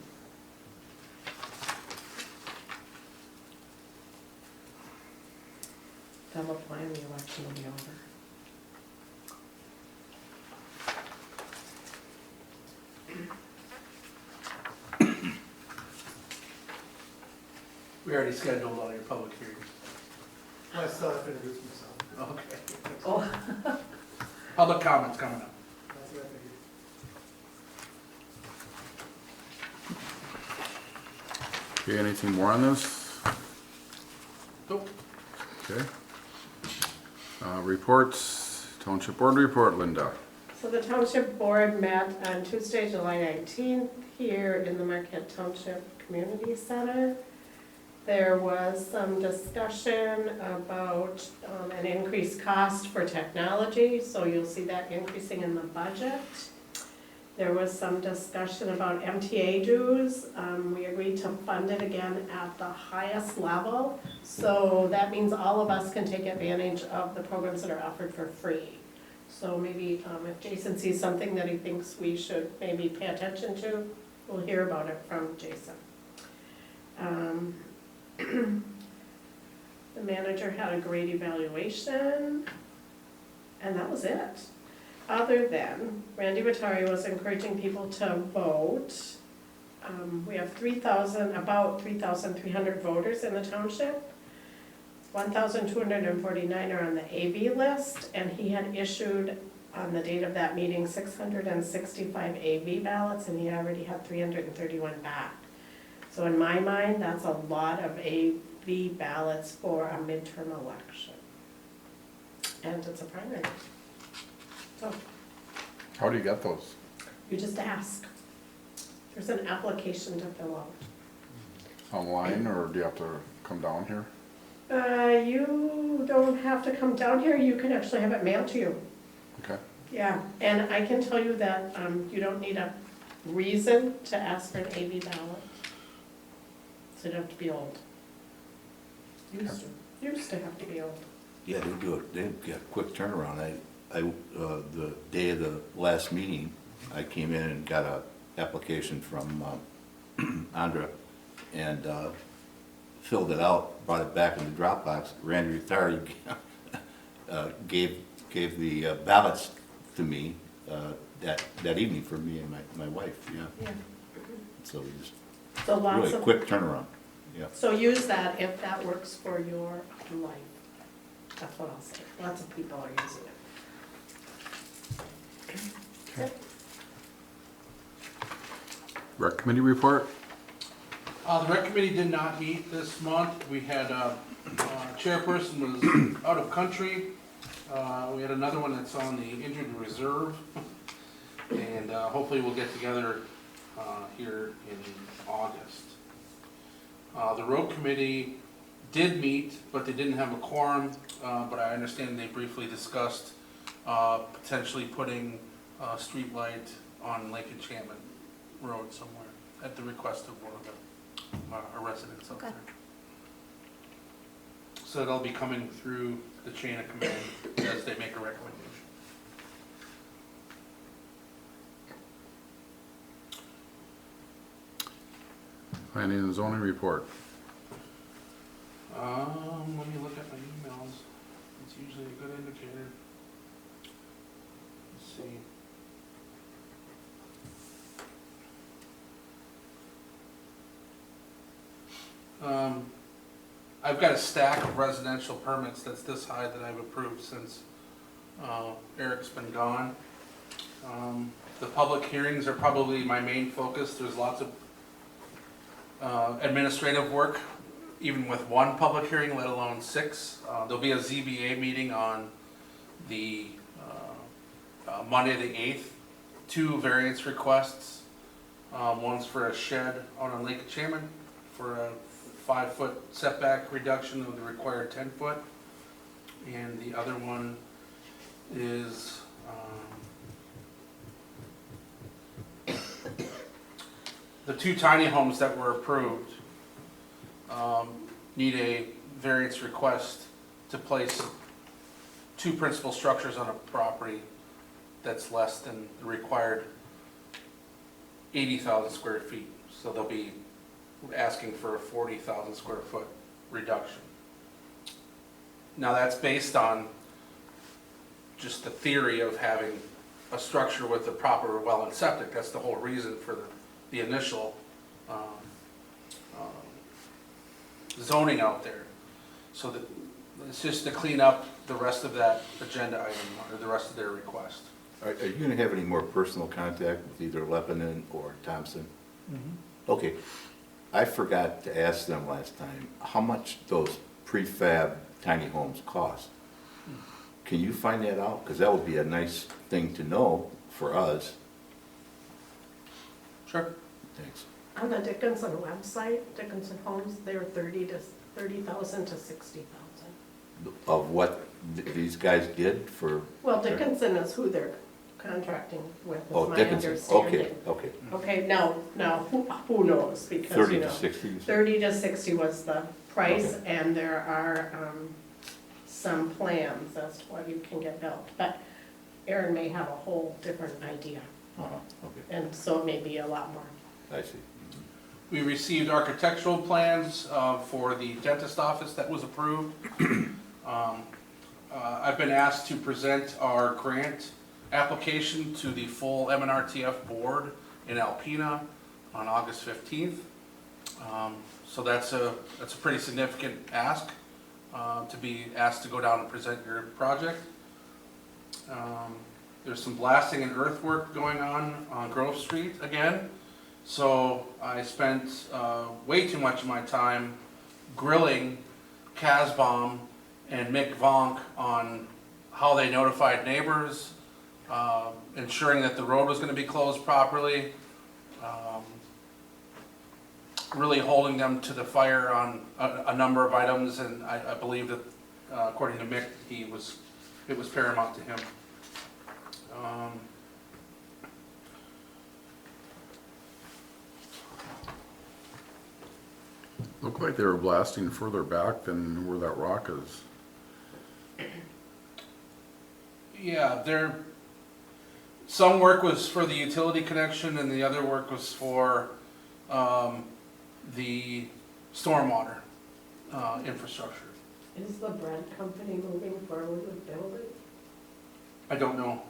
They'll apply and the election will be over. We already scheduled all your public hearings. I still have to introduce myself. Okay. Oh. Public comments coming up. That's what I figured. Okay, anything more on this? Nope. Okay. Reports, Township Board report, Linda. So the Township Board met on Tuesday, July 19th, here in the Marquette Township Community Center. There was some discussion about an increased cost for technology, so you'll see that increasing in the budget. There was some discussion about MTA dues. We agreed to fund it again at the highest level, so that means all of us can take advantage of the programs that are offered for free. So maybe if Jason sees something that he thinks we should maybe pay attention to, we'll hear about it from Jason. The manager had a great evaluation, and that was it. Other than Randy Vitari was encouraging people to vote. We have about 3,300 voters in the township. 1,249 are on the AV list, and he had issued, on the date of that meeting, 665 AV ballots, and he already had 331 back. So in my mind, that's a lot of AV ballots for a midterm election. And it's a primary. So How do you get those? you just ask. There's an application to fill out. Online, or do you have to come down here? You don't have to come down here, you can actually have it mailed to you. Okay. Yeah, and I can tell you that you don't need a reason to ask for an AV ballot. So you don't have to be old. Used to have to be old. Yeah, they do it, they've got a quick turnaround. The day of the last meeting, I came in and got a application from Andra and filled it out, brought it back in the Dropbox. Randy Rithari gave the ballots to me that evening for me and my wife, yeah. Yeah. So we just, So lots really of, quick turnaround, yeah. so use that if that works for your life. That's what I'll say. Lots of people are using it. Okay. Rec committee report? The rec committee did not meet this month. We had, chairperson was out of country. We had another one that's on the injured reserve. And hopefully we'll get together here in August. The road committee did meet, but they didn't have a quorum. But I understand they briefly discussed potentially putting a street light on Lake Enchantment Road somewhere at the request of one of our residents out there. Okay. So that'll be coming through the chain of command as they make a recommendation. Planning and zoning report. Let me look at my emails. It's usually a good indicator. Let's see. I've got a stack of residential permits that's this high that I've approved since Eric's been gone. The public hearings are probably my main focus. There's lots of administrative work, even with one public hearing, let alone 6. There'll be a ZBA meeting on the Monday the 8th. 2 variance requests. One's for a shed out on Lake Enchantment for a 5-foot setback reduction of the required 10-foot. And the other one is the 2 tiny homes that were approved need a variance request to place 2 principal structures on a property that's less than the required 80,000 square feet. So they'll be asking for a 40,000 square foot reduction. Now that's based on just the theory of having a structure with the proper well and septic. That's the whole reason for the initial zoning out there. So that it's just to clean up the rest of that agenda item or the rest of their request. Are you gonna have any more personal contact with either Lebanon or Thompson? Okay, I forgot to ask them last time, how much those prefab tiny homes cost? Can you find that out? Because that would be a nice thing to know for us. Sure. Thanks. On the Dickinson website, Dickinson Homes, they're 30,000 to 60,000. Of what these guys did for? Well, Dickinson is who they're contracting with, is Oh, my Dickinson, understanding. okay. Okay, now, who knows, because, 30 you to know, 60? you said? 30 to 60 was the price, Okay. and there are some plans as to what you can get built. But Aaron may have a whole different idea, Okay, and so it may be a lot more. I see. We received architectural plans for the dentist office that was approved. I've been asked to present our grant application to the full MNRTF board in Alpena on August 15th. So that's a pretty significant ask, to be asked to go down and present your project. There's some blasting and earthwork going on Grove Street again. So I spent way too much of my time grilling Casbom and Mick Vonk on how they notified neighbors, ensuring that the road was going to be closed properly, really holding them to the fire on a number of items, and I believe that according to Mick, it was paramount to him. Looked like they were blasting further back than where that rock is. Yeah, some work was for the utility connection and the other work was for the stormwater infrastructure. Is the Brent company moving forward with building? I don't know.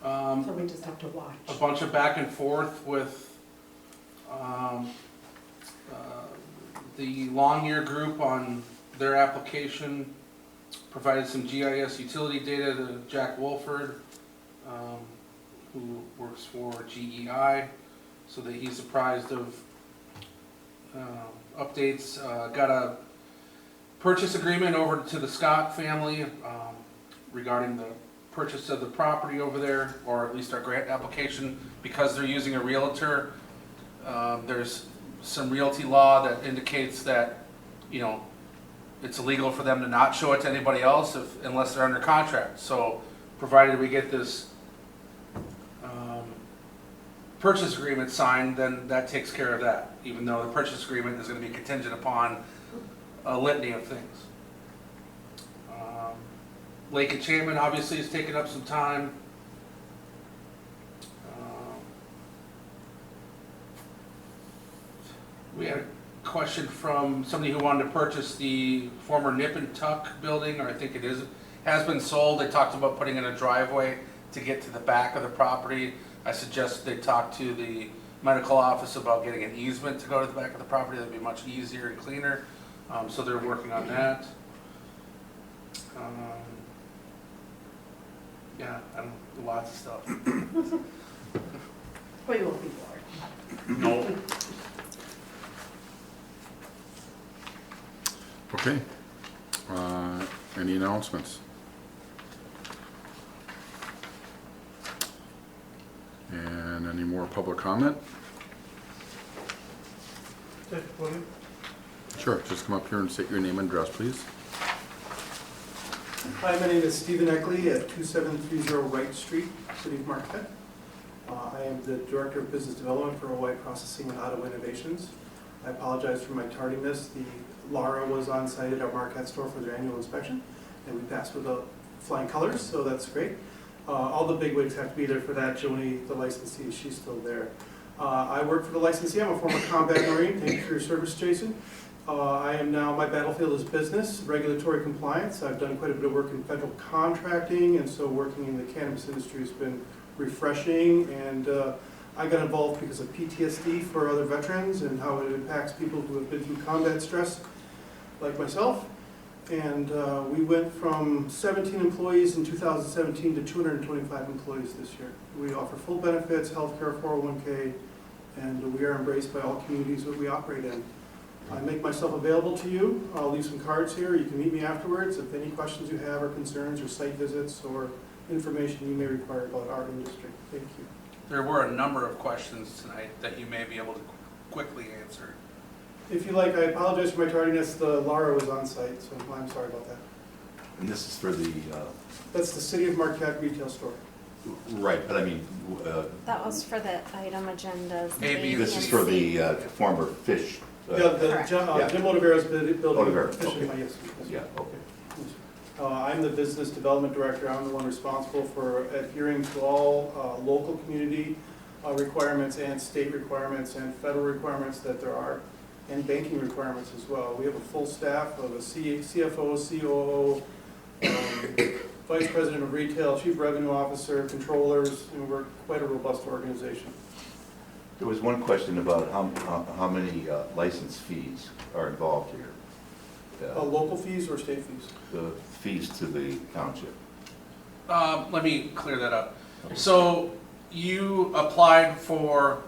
So we just have to watch. A bunch of back and forth with the Longyear group on their application. Provided some GIS utility data to Jack Wolford, who works for GEI, so that he's apprised of updates. Got a purchase agreement over to the Scott family regarding the purchase of the property over there, or at least our grant application. Because they're using a realtor, there's some realty law that indicates that, you know, it's illegal for them to not show it to anybody else unless they're under contract. So provided we get this purchase agreement signed, then that takes care of that, even though the purchase agreement is going to be contingent upon a litany of things. Lake Enchantment obviously has taken up some time. We had a question from somebody who wanted to purchase the former Nip and Tuck building, or I think it has been sold. They talked about putting in a driveway to get to the back of the property. I suggested they talk to the medical office about getting an easement to go to the back of the property. That'd be much easier and cleaner. So they're working on that. Yeah, lots of stuff. We won't be bored. No. Okay. Any announcements? And any more public comment? Okay, William? Sure, just come up here and state your name and address, please. Hi, my name is Stephen Eckley at 2730 Wright Street, City of Marquette. I am the Director of Business Development for White Processing and Auto Innovations. I apologize for my tardiness. Laura was on site at our Marquette store for their annual inspection, and we passed without flying colors, so that's great. All the bigwigs have to be there for that. Joni, the licensee, she's still there. I work for the licensee. I'm a former combat Marine. Thank you for your service, Jason. I am now, my battlefield is business, regulatory compliance. I've done quite a bit of work in federal contracting, and so working in the cannabis industry has been refreshing. And I got involved because of PTSD for other veterans and how it impacts people who have been through combat stress, like myself. And we went from 17 employees in 2017 to 225 employees this year. We offer full benefits, healthcare, 401k, and we are embraced by all communities that we operate in. I make myself available to you. I'll leave some cards here. You can meet me afterwards if any questions you have or concerns or site visits or information you may require about our industry. Thank you. There were a number of questions tonight that you may be able to quickly answer. If you like, I apologize for my tardiness. Laura was on site, so I'm sorry about that. And this is for the, That's the City of Marquette retail store. right, but I mean, That was for the item agendas. A, B, this is for the former fish. Yeah, the Correct. Jim Yeah. Oliveira's building. Oliveira, fishing, okay. yes. Yeah, okay. I'm the business development director. I'm the one responsible for adhering to all local community requirements and state requirements and federal requirements that there are, and banking requirements as well. We have a full staff of a CFO, COO, Vice President of Retail, Chief Revenue Officer, controllers, and we're quite a robust organization. There was one question about how many license fees are involved here. Local fees or state fees? The fees to the township. Let me clear that up. So you applied for,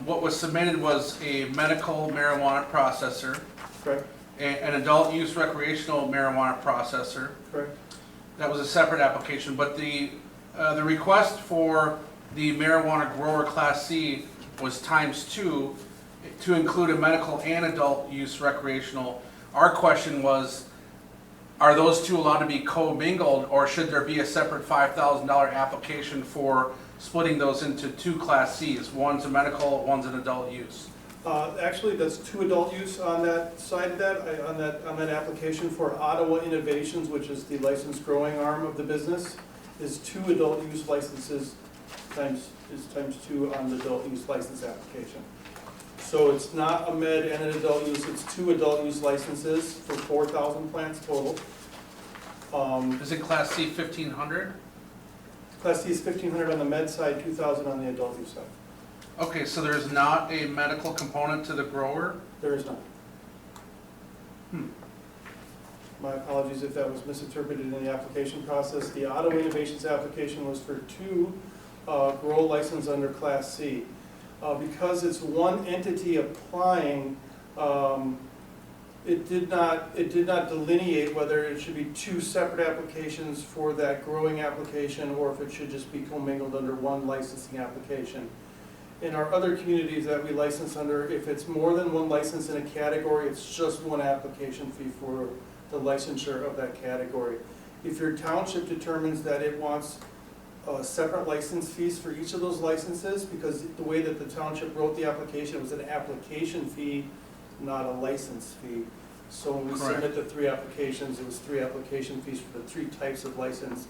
what was submitted was a medical marijuana processor, Correct? an adult use recreational marijuana processor. Correct? That was a separate application, but the request for the marijuana grower Class C was ×2 to include a medical and adult use recreational. Our question was, are those two allowed to be co-mingled, or should there be a separate $5,000 application for splitting those into 2 Class Cs? One's a medical, one's an adult use. Actually, that's 2 adult use on that side of that, on that application for Ottawa Innovations, which is the licensed growing arm of the business, is 2 adult use licenses times 2 on the adult use license application. So it's not a med and an adult use, it's 2 adult use licenses for 4,000 plants total. Is it Class C 1,500? Class C is 1,500 on the med side, 2,000 on the adult use side. Okay, so there's not a medical component to the grower? There is none. My apologies if that was misinterpreted in the application process. The Ottawa Innovations application was for 2 grow license under Class C. Because it's one entity applying, it did not delineate whether it should be 2 separate applications for that growing application or if it should just be commingled under one licensing application. In our other communities that we license under, if it's more than 1 license in a category, it's just 1 application fee for the licensure of that category. If your township determines that it wants separate license fees for each of those licenses, because the way that the township wrote the application was an application fee, not a license fee. So when we Correct. submit the 3 applications, it was 3 application fees for the 3 types of license.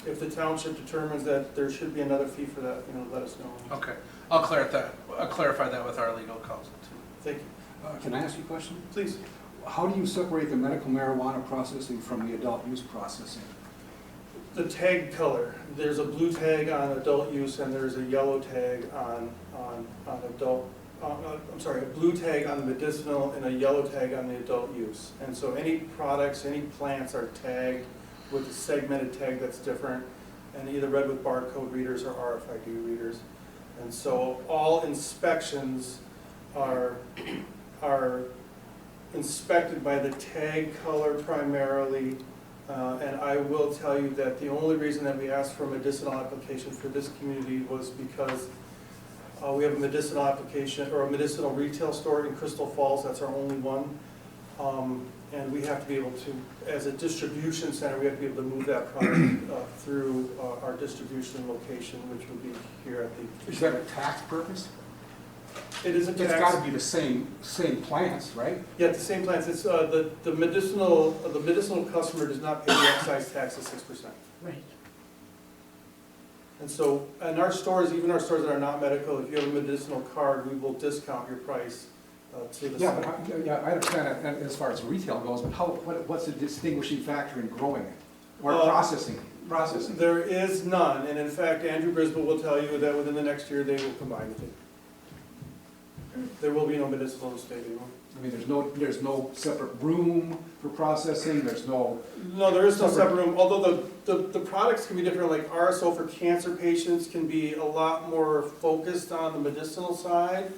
If the township determines that there should be another fee for that, let us know. Okay, I'll clarify that with our legal counsel too. Thank you. Can I ask you a question? Please. How do you separate the medical marijuana processing from the adult use processing? The tag color, there's a blue tag on adult use and there's a yellow tag on adult, I'm sorry, a blue tag on the medicinal and a yellow tag on the adult use. And so any products, any plants are tagged with a segmented tag that's different and either read with barcode readers or RFID readers. And so all inspections are inspected by the tag color primarily. And I will tell you that the only reason that we asked for a medicinal application for this community was because we have a medicinal application or a medicinal retail store in Crystal Falls. That's our only one. And we have to be able to, as a distribution center, we have to be able to move that product through our distribution location, which would be here at the... Is that a tax purpose? It is a tax. It's got to be the same plants, right? Yeah, the same plants. It's the medicinal customer does not pay the excise tax of 6%. Right. And so, in our stores, even our stores that are not medical, if you have a medicinal card, we will discount your price to the. Yeah, but I understand that as far as retail goes, but what's the distinguishing factor in growing it or processing? There is none, and in fact, Andrew Griswold will tell you that within the next year, they will combine the two. There will be no medicinal in the state anymore. I mean, there's no separate room for processing, there's no... No, there is no separate room, although the products can be different, like RSO for cancer patients can be a lot more focused on the medicinal side,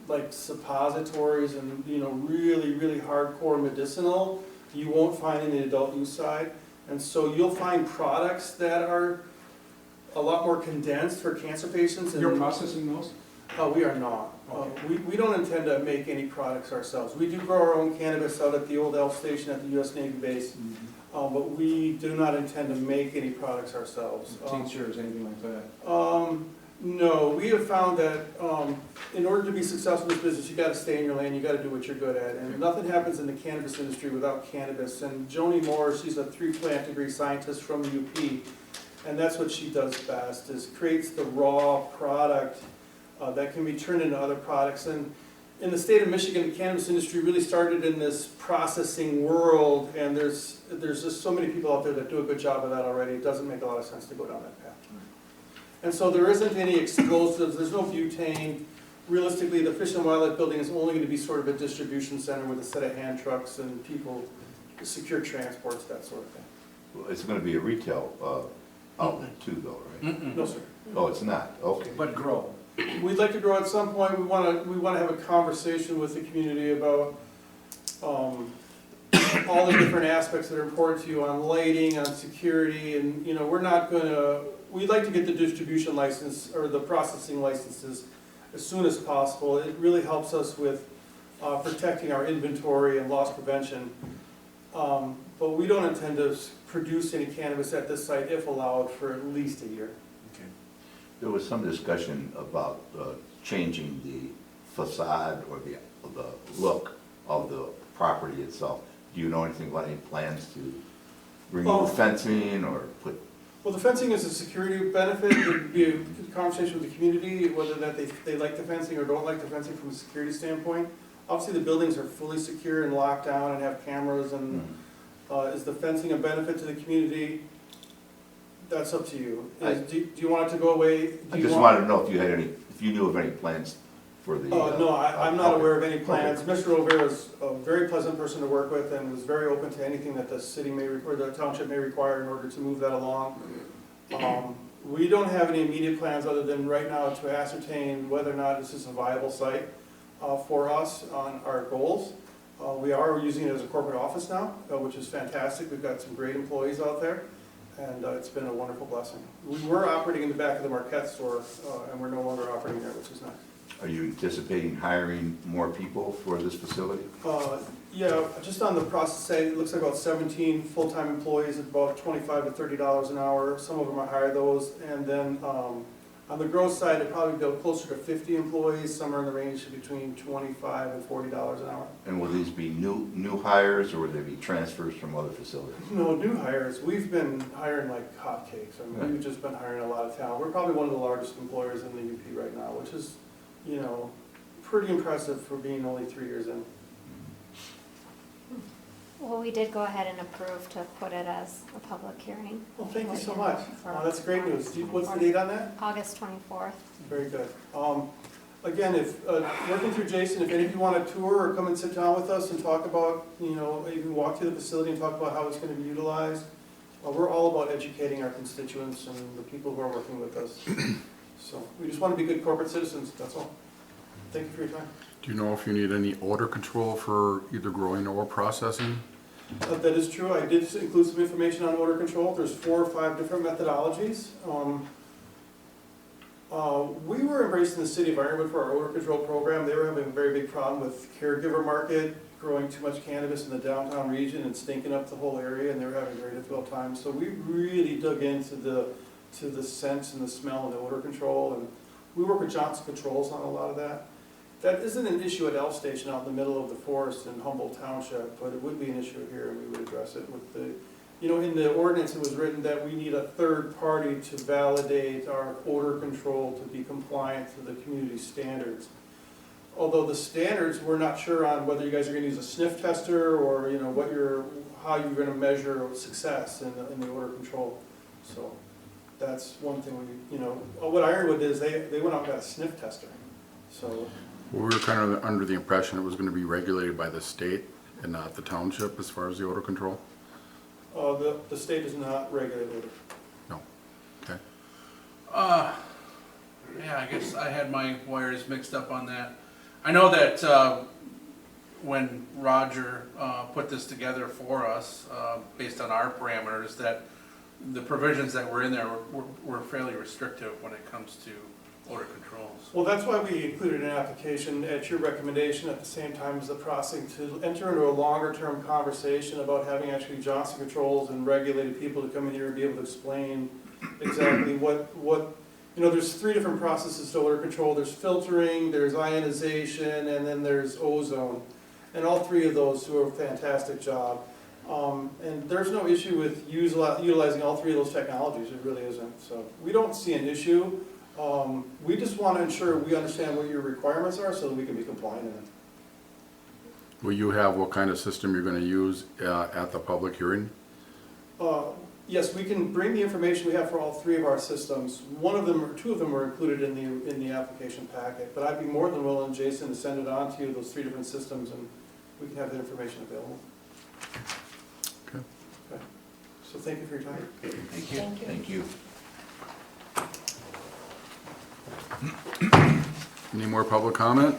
like suppositories and, really, really hardcore medicinal, you won't find in the adult use side. And so you'll find products that are a lot more condensed for cancer patients. You're processing those? We are not. We don't intend to make any products ourselves. We do grow our own cannabis out at the old Elf Station at the US Navy base, but we do not intend to make any products ourselves. Tinctures, anything like that? No, we have found that in order to be successful in this business, you gotta stay in your lane, you gotta do what you're good at. And nothing happens in the cannabis industry without cannabis. And Joni Moore, she's a 3-plant degree scientist from UP. And that's what she does best, is creates the raw product that can be turned into other products. And in the state of Michigan, the cannabis industry really started in this processing world, and there's just so many people out there that do a good job of that already. It doesn't make a lot of sense to go down that path. And so there isn't any explosives, there's no butane. Realistically, the Fish and Wildlife Building is only going to be sort of a distribution center with a set of hand trucks and people, secure transports, that sort of thing. Well, it's gonna be a retail outlet too, though, right? No, sir. Oh, it's not, okay. But grow. We'd like to grow at some point. We want to have a conversation with the community about all the different aspects that are important to you on lighting, on security, and, you know, we'd like to get the distribution license or the processing licenses as soon as possible. It really helps us with protecting our inventory and loss prevention. But we don't intend to produce any cannabis at this site, if allowed, for at least a year. There was some discussion about changing the facade or the look of the property itself. Do you know anything about any plans to remove fencing or put? Well, the fencing is a security benefit. There'd be a conversation with the community, whether that they like the fencing or don't like the fencing from a security standpoint. Obviously, the buildings are fully secure and locked down and have cameras, and is the fencing a benefit to the community? That's up to you. Do you want it to go away? I just wanted to know if you knew of any plans for the. No, I'm not aware of any plans. Mr. Rivera is a very pleasant person to work with and was very open to anything that the city may, or the township may require in order to move that along. We don't have any immediate plans other than right now to ascertain whether or not this is a viable site for us on our goals. We are using it as a corporate office now, which is fantastic. We've got some great employees out there. And it's been a wonderful blessing. We were operating in the back of the Marquette store, and we're no longer operating there, which is nice. Are you anticipating hiring more people for this facility? Yeah, just on the process side, it looks like about 17 full-time employees at about $25 to $30 an hour. Some of them are higher those. And then on the growth side, it'd probably go closer to 50 employees, somewhere in the range between $25 and $40 an hour. And will these be new hires, or will they be transfers from other facilities? No, new hires. We've been hiring like hotcakes. I mean, we've just been hiring a lot of talent. We're probably one of the largest employers in the UP right now, which is, you know, pretty impressive for being only 3 years in. Well, we did go ahead and approve to put it as a public hearing. Well, thank you so much. That's great news. What's the date on that? August 24th. Very good. Again, if, working through Jason, if any of you want a tour or come and sit down with us and talk about, you know, even walk through the facility and talk about how it's going to be utilized, we're all about educating our constituents and the people who are working with us. So we just want to be good corporate citizens, that's all. Thank you for your time. Do you know if you need any odor control for either growing or processing? That is true. I did include some information on odor control. There's 4 or 5 different methodologies. We were embracing the city of Ironwood for our odor control program. They were having a very big problem with caregiver market, growing too much cannabis in the downtown region and stinking up the whole area, and they were having a very difficult time. So we really dug into the scent and the smell and the odor control, and we work with Johnson Controls on a lot of that. That isn't an issue at Elf Station out in the middle of the forest in Humboldt Township, but it would be an issue here, and we would address it with the, you know, in the ordinance it was written that we need a third party to validate our odor control to be compliant to the community standards. Although the standards, we're not sure on whether you guys are going to use a sniff tester or, you know, how you're going to measure success in the odor control. So that's one thing we, you know, what Ironwood is, they went out and got a sniff tester. So. Well, we were kind of under the impression it was going to be regulated by the state and not the township as far as the odor control. The state is not regulated. No. Okay. Yeah, I guess I had my wires mixed up on that. I know that when Roger put this together for us, based on our parameters, that the provisions that were in there were fairly restrictive when it comes to odor controls. Well, that's why we included an application at your recommendation at the same time as the processing to enter into a longer term conversation about having actually Johnson Controls and regulated people to come in here and be able to explain exactly what you know, there's 3 different processes to odor control. There's filtering, there's ionization, and then there's ozone. And all 3 of those do a fantastic job. And there's no issue with utilizing all 3 of those technologies, it really isn't. So we don't see an issue. We just want to ensure we understand what your requirements are so that we can be compliant in it. Will you have what kind of system you're gonna use at the public hearing? Yes, we can bring the information we have for all 3 of our systems. 1 of them or 2 of them are included in the application packet, but I'd be more than willing, Jason, to send it on to you, those 3 different systems, and we can have that information available. Okay. Okay. So thank you for your time. Thank you. Thank you. Thank you. Any more public comment?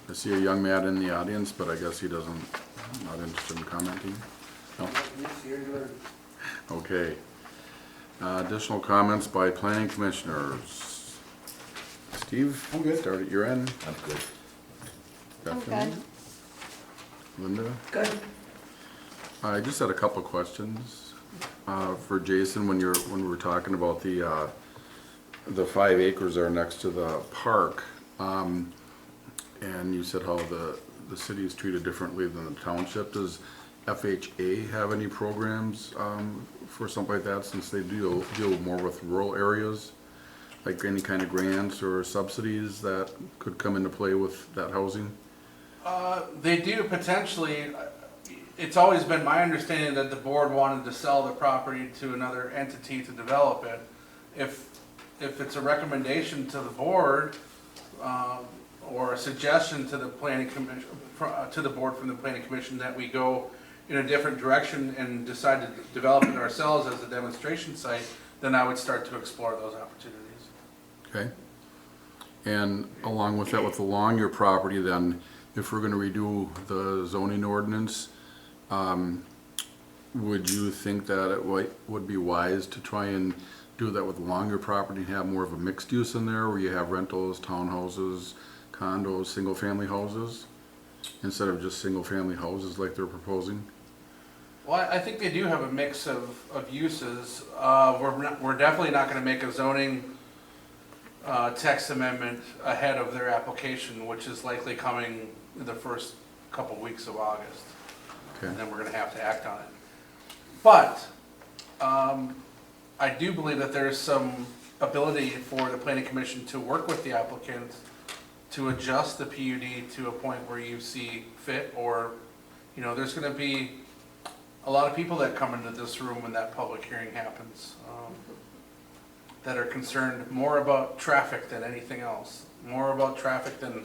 I see a young man in the audience, but I guess he doesn't, not interested in commenting. No? Okay. Additional comments by planning commissioners. Steve? I'm good. Start at your end. I'm good. I'm Bethany? good. Linda? Good. I just had a couple of questions for Jason. When we were talking about the 5 acres there next to the park, and you said how the city is treated differently than the township. Does FHA have any programs for something like that, since they deal more with rural areas? Like any kind of grants or subsidies that could come into play with that housing? They do potentially. It's always been my understanding that the board wanted to sell the property to another entity to develop it. If it's a recommendation to the board, or a suggestion to the planning commission, to the board from the planning commission, that we go in a different direction and decide to develop it ourselves as a demonstration site, then I would start to explore those opportunities. Okay. And along with that, along your property then, if we're gonna redo the zoning ordinance, would you think that it would be wise to try and do that with along your property and have more of a mixed use in there, where you have rentals, townhouses, condos, single-family houses, instead of just single-family houses like they're proposing? Well, I think they do have a mix of uses. We're definitely not gonna make a zoning text amendment ahead of their application, which is likely coming in the first couple weeks of August. Okay. And then we're gonna have to act on it. But, I do believe that there's some ability for the planning commission to work with the applicant to adjust the PUD to a point where you see fit, or, you know, there's gonna be a lot of people that come into this room when that public hearing happens, that are concerned more about traffic than anything else, more about traffic than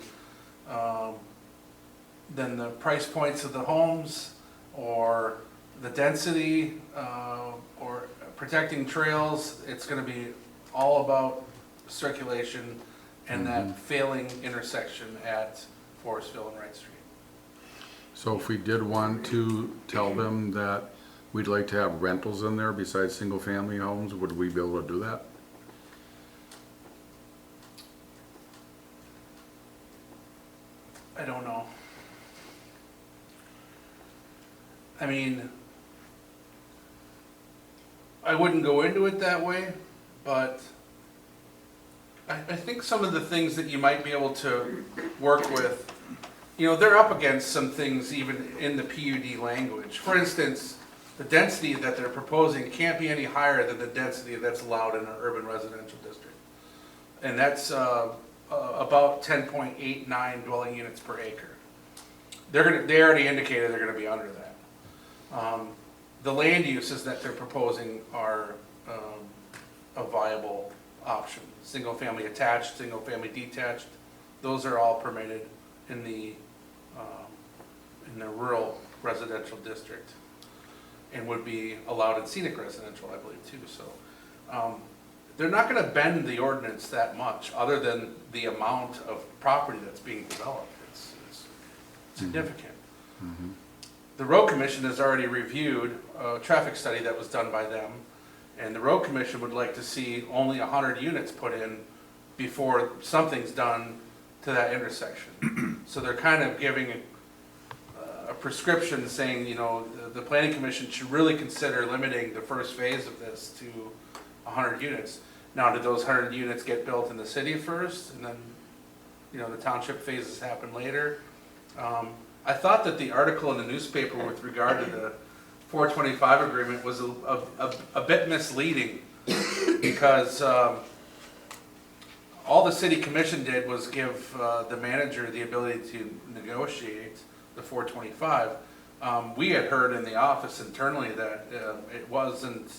the price points of the homes, or the density, or protecting trails. It's gonna be all about circulation and that failing intersection at Forestville and Wright Street. So if we did want to tell them that we'd like to have rentals in there besides single-family homes, would we be able to do that? I don't know. I mean, I wouldn't go into it that way, but I think some of the things that you might be able to work with, you know, they're up against some things even in the PUD language. For instance, the density that they're proposing can't be any higher than the density that's allowed in an urban residential district. And that's about 10.89 dwelling units per acre. They already indicated they're gonna be under that. The land uses that they're proposing are a viable option. Single family attached, single family detached, those are all permitted in the rural residential district, and would be allowed in scenic residential, I believe, too. So they're not gonna bend the ordinance that much, other than the amount of property that's being developed. It's significant. Mm-hmm. The road commission has already reviewed a traffic study that was done by them, and the road commission would like to see only 100 units put in before something's done to that intersection. So they're kind of giving a prescription saying, you know, the planning commission should really consider limiting the first phase of this to 100 units. Now, did those 100 units get built in the city first, and then, you know, the township phases happen later? I thought that the article in the newspaper with regard to the 425 agreement was a bit misleading, because all the city commission did was give the manager the ability to negotiate the 425. We had heard in the office internally that it wasn't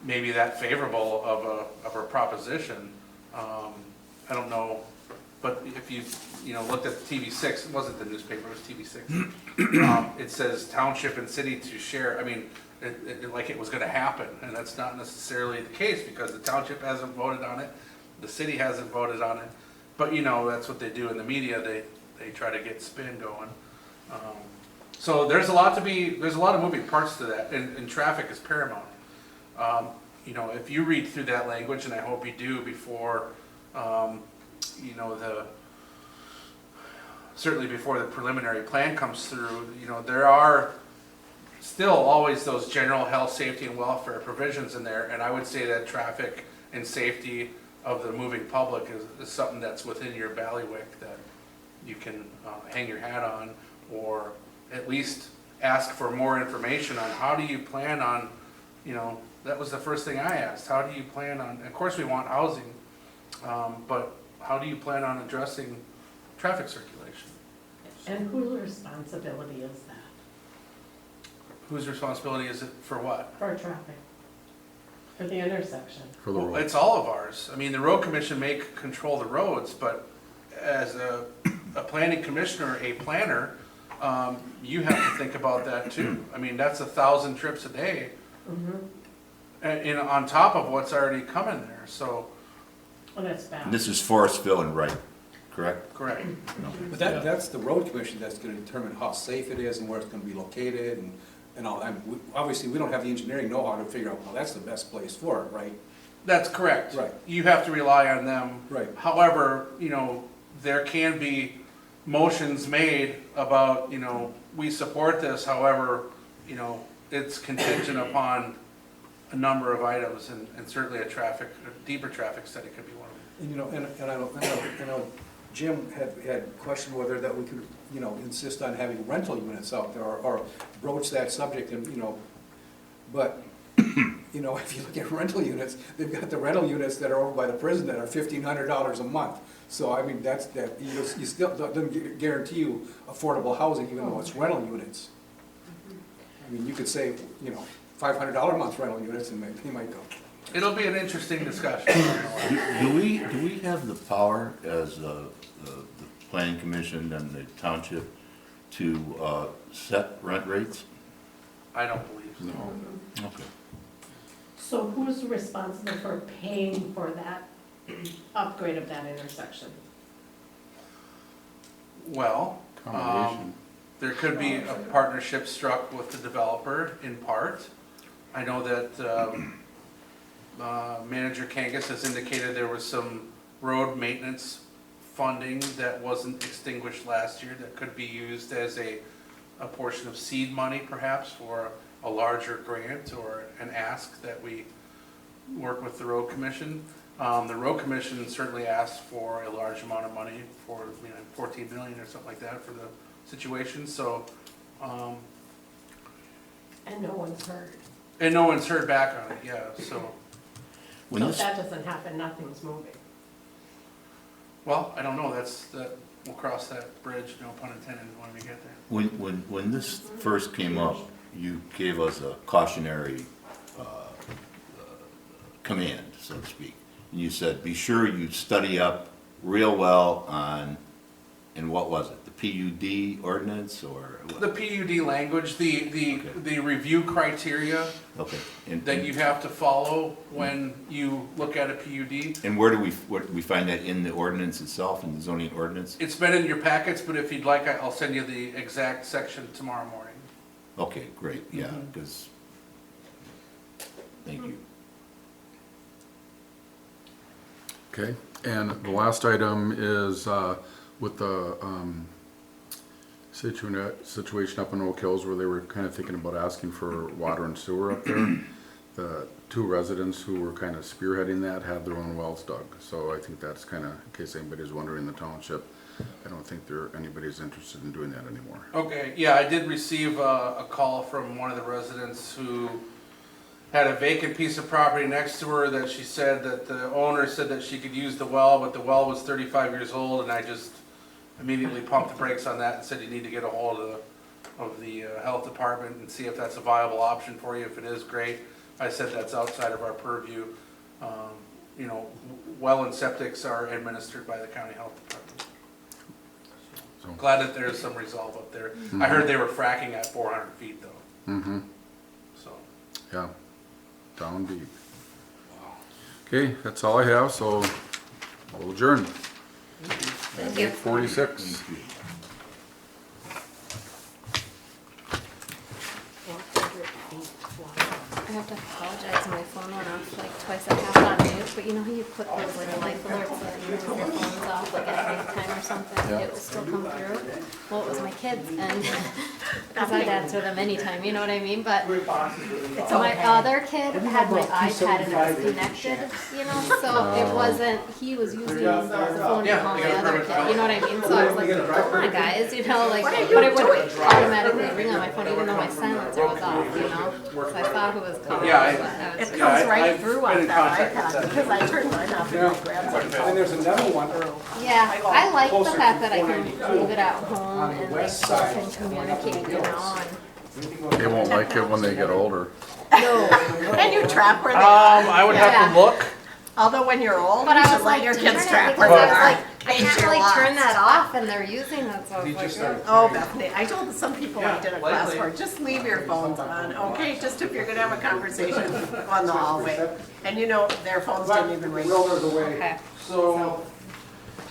maybe that favorable of a proposition. I don't know, but if you know, looked at TV6, it wasn't the newspaper, it was TV6. It says township and city to share. I mean, like it was gonna happen, and that's not necessarily the case, because the township hasn't voted on it, the city hasn't voted on it, but you know, that's what they do in the media, they try to get spin going. So there's a lot of moving parts to that, and traffic is paramount. You know, if you read through that language, and I hope you do before, you know, certainly before the preliminary plan comes through, you know, there are still always those general health, safety, and welfare provisions in there, and I would say that traffic and safety of the moving public is something that's within your bailiwick that you can hang your hat on, or at least ask for more information on how do you plan on, you know, that was the first thing I asked, how do you plan on, of course we want housing, but how do you plan on addressing traffic circulation? And whose responsibility is that Whose responsibility is it for what? for traffic? For the intersection? For the Well, road. it's all of ours. I mean, the road commission may control the roads, but as a planning commissioner, a planner, you have to think about that too. I mean, that's 1,000 trips a day, and on top of what's already coming there, so, Well, that's bad. This is Forestville and Wright, correct? correct. No. But Yeah. that's the road commission that's gonna determine how safe it is and where it's gonna be located and all. Obviously, we don't have the engineering know-how to figure out, well, that's the best place for it, right? That's correct. Right. You have to rely on them. Right. However, you know, there can be motions made about, you know, we support this, however, you know, it's contingent upon a number of items, and certainly a deeper traffic study could be one of them. And, you know, and I know Jim had questioned whether that we could, you know, insist on having rental units out there or broach that subject and, you know, but, you know, if you look at rental units, they've got the rental units that are over by the prison that are $1,500 a month. So, I mean, you still, doesn't guarantee you affordable housing even though it's rental units. I mean, you could say, you know, $500 a month rental units and maybe you might go. It'll be an interesting discussion. Do we have the power as the planning commission and the township to set rent rates? I don't believe so. No. Okay. So who's responsible for paying for that upgrade of that intersection? Well, Combination. there could be a partnership struck with the developer in part. I know that Manager Kangas has indicated there was some road maintenance funding that wasn't extinguished last year that could be used as a portion of seed money perhaps for a larger grant or an ask that we work with the road commission. The road commission certainly asked for a large amount of money for, you know, 14 million or something like that for the situation, so, And no one's heard. and no one's heard back on it, yeah, so, When So if this, that doesn't happen, nothing's moving. well, I don't know, we'll cross that bridge, no pun intended, when we get there. when this first came up, you gave us a cautionary command, so to speak. And you said, be sure you study up real well on, and what was it, the PUD ordinance or what? The PUD language, the review criteria Okay. And- that you have to follow when you look at a PUD. And where do we find that in the ordinance itself, in the zoning ordinance? It's been in your packets, but if you'd like, I'll send you the exact section tomorrow morning. Okay, great, yeah, because, thank you. Okay, and the last item is with the situation up in Oak Hills where they were kind of thinking about asking for water and sewer up there. the two residents who were kind of spearheading that had their own wells dug. So I think that's kind of, in case anybody's wondering, the township, I don't think anybody's interested in doing that anymore. Okay, yeah, I did receive a call from one of the residents who had a vacant piece of property next to her that she said that the owner said that she could use the well, but the well was 35 years old, and I just immediately pumped the brakes on that and said you need to get a hold of the health department and see if that's a viable option for you. If it is, great. I said that's outside of our purview. You know, well and septics are administered by the county health department. So- Glad that there's some resolve up there. I heard they were fracking at 400 feet though, Mm-hmm, so. yeah, down deep. Okay, that's all I have, so we'll adjourn. Thank you. 8:46. I have to apologize, my phone went off like twice. I have it on mute, but you know how you put those like life alerts so that you turn your phones off like at night time or something, Yeah. it will still come through. Well, it was my kids and, cause I'd answer them anytime, you know what I mean, but so my other kid had my iPad and it was connected, you know, so it wasn't, he was using the phone to Yeah, call they my got a other perfect kid, you know what I mean? So I was like, come on guys, you know, like, but it would automatically ring on my phone even though my silencer was off, you know? So I saw who was calling. Yeah, but I was- It comes right I've through been on in that contact with iPad, because I turned mine off and my grandson. And there's another one, Yeah, I like the Closer fact to that I can 492 leave it at home on the and they west still side. can communicate, you know, They won't like it when they get older. And you track where they are. I would have to look. Although when you're old, but you I should was let like, your darn kids it, track because where I they was are. like, I Change can't your really locks. turn that off and they're using it, so I He was just like, started. Oh, Bethany, I told some people I Yeah, did a class lately. for, just leave your phones on, okay? Just if you're gonna have a conversation on the hallway. And you know, their phones didn't even ring. Wilder's away. okay. So,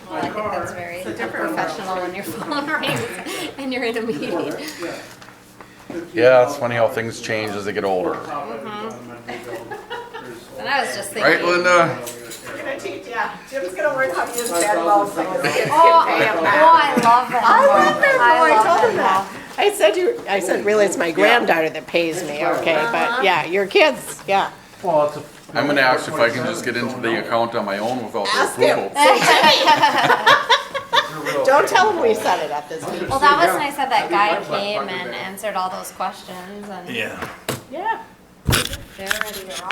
Well, I think that's very professional when your phone rings and you're in a meeting. Yeah, it's funny how things change as they get older. And I was just thinking. Right, Linda? We're gonna teach, yeah, Jim's gonna learn how to use Venmo, so his kids Oh, can pay him oh, back. I love it. I love Venmo, I love told him Venmo. that. I said, really, it's my granddaughter that pays me, okay, but yeah, your kids, yeah. well, it's a. I'm gonna ask if I can just get into the account on my own without their Ask him. approval. Don't tell him we said it at this meeting. Well, that was nice that that guy came and answered all those questions and Yeah. they're ready to rock.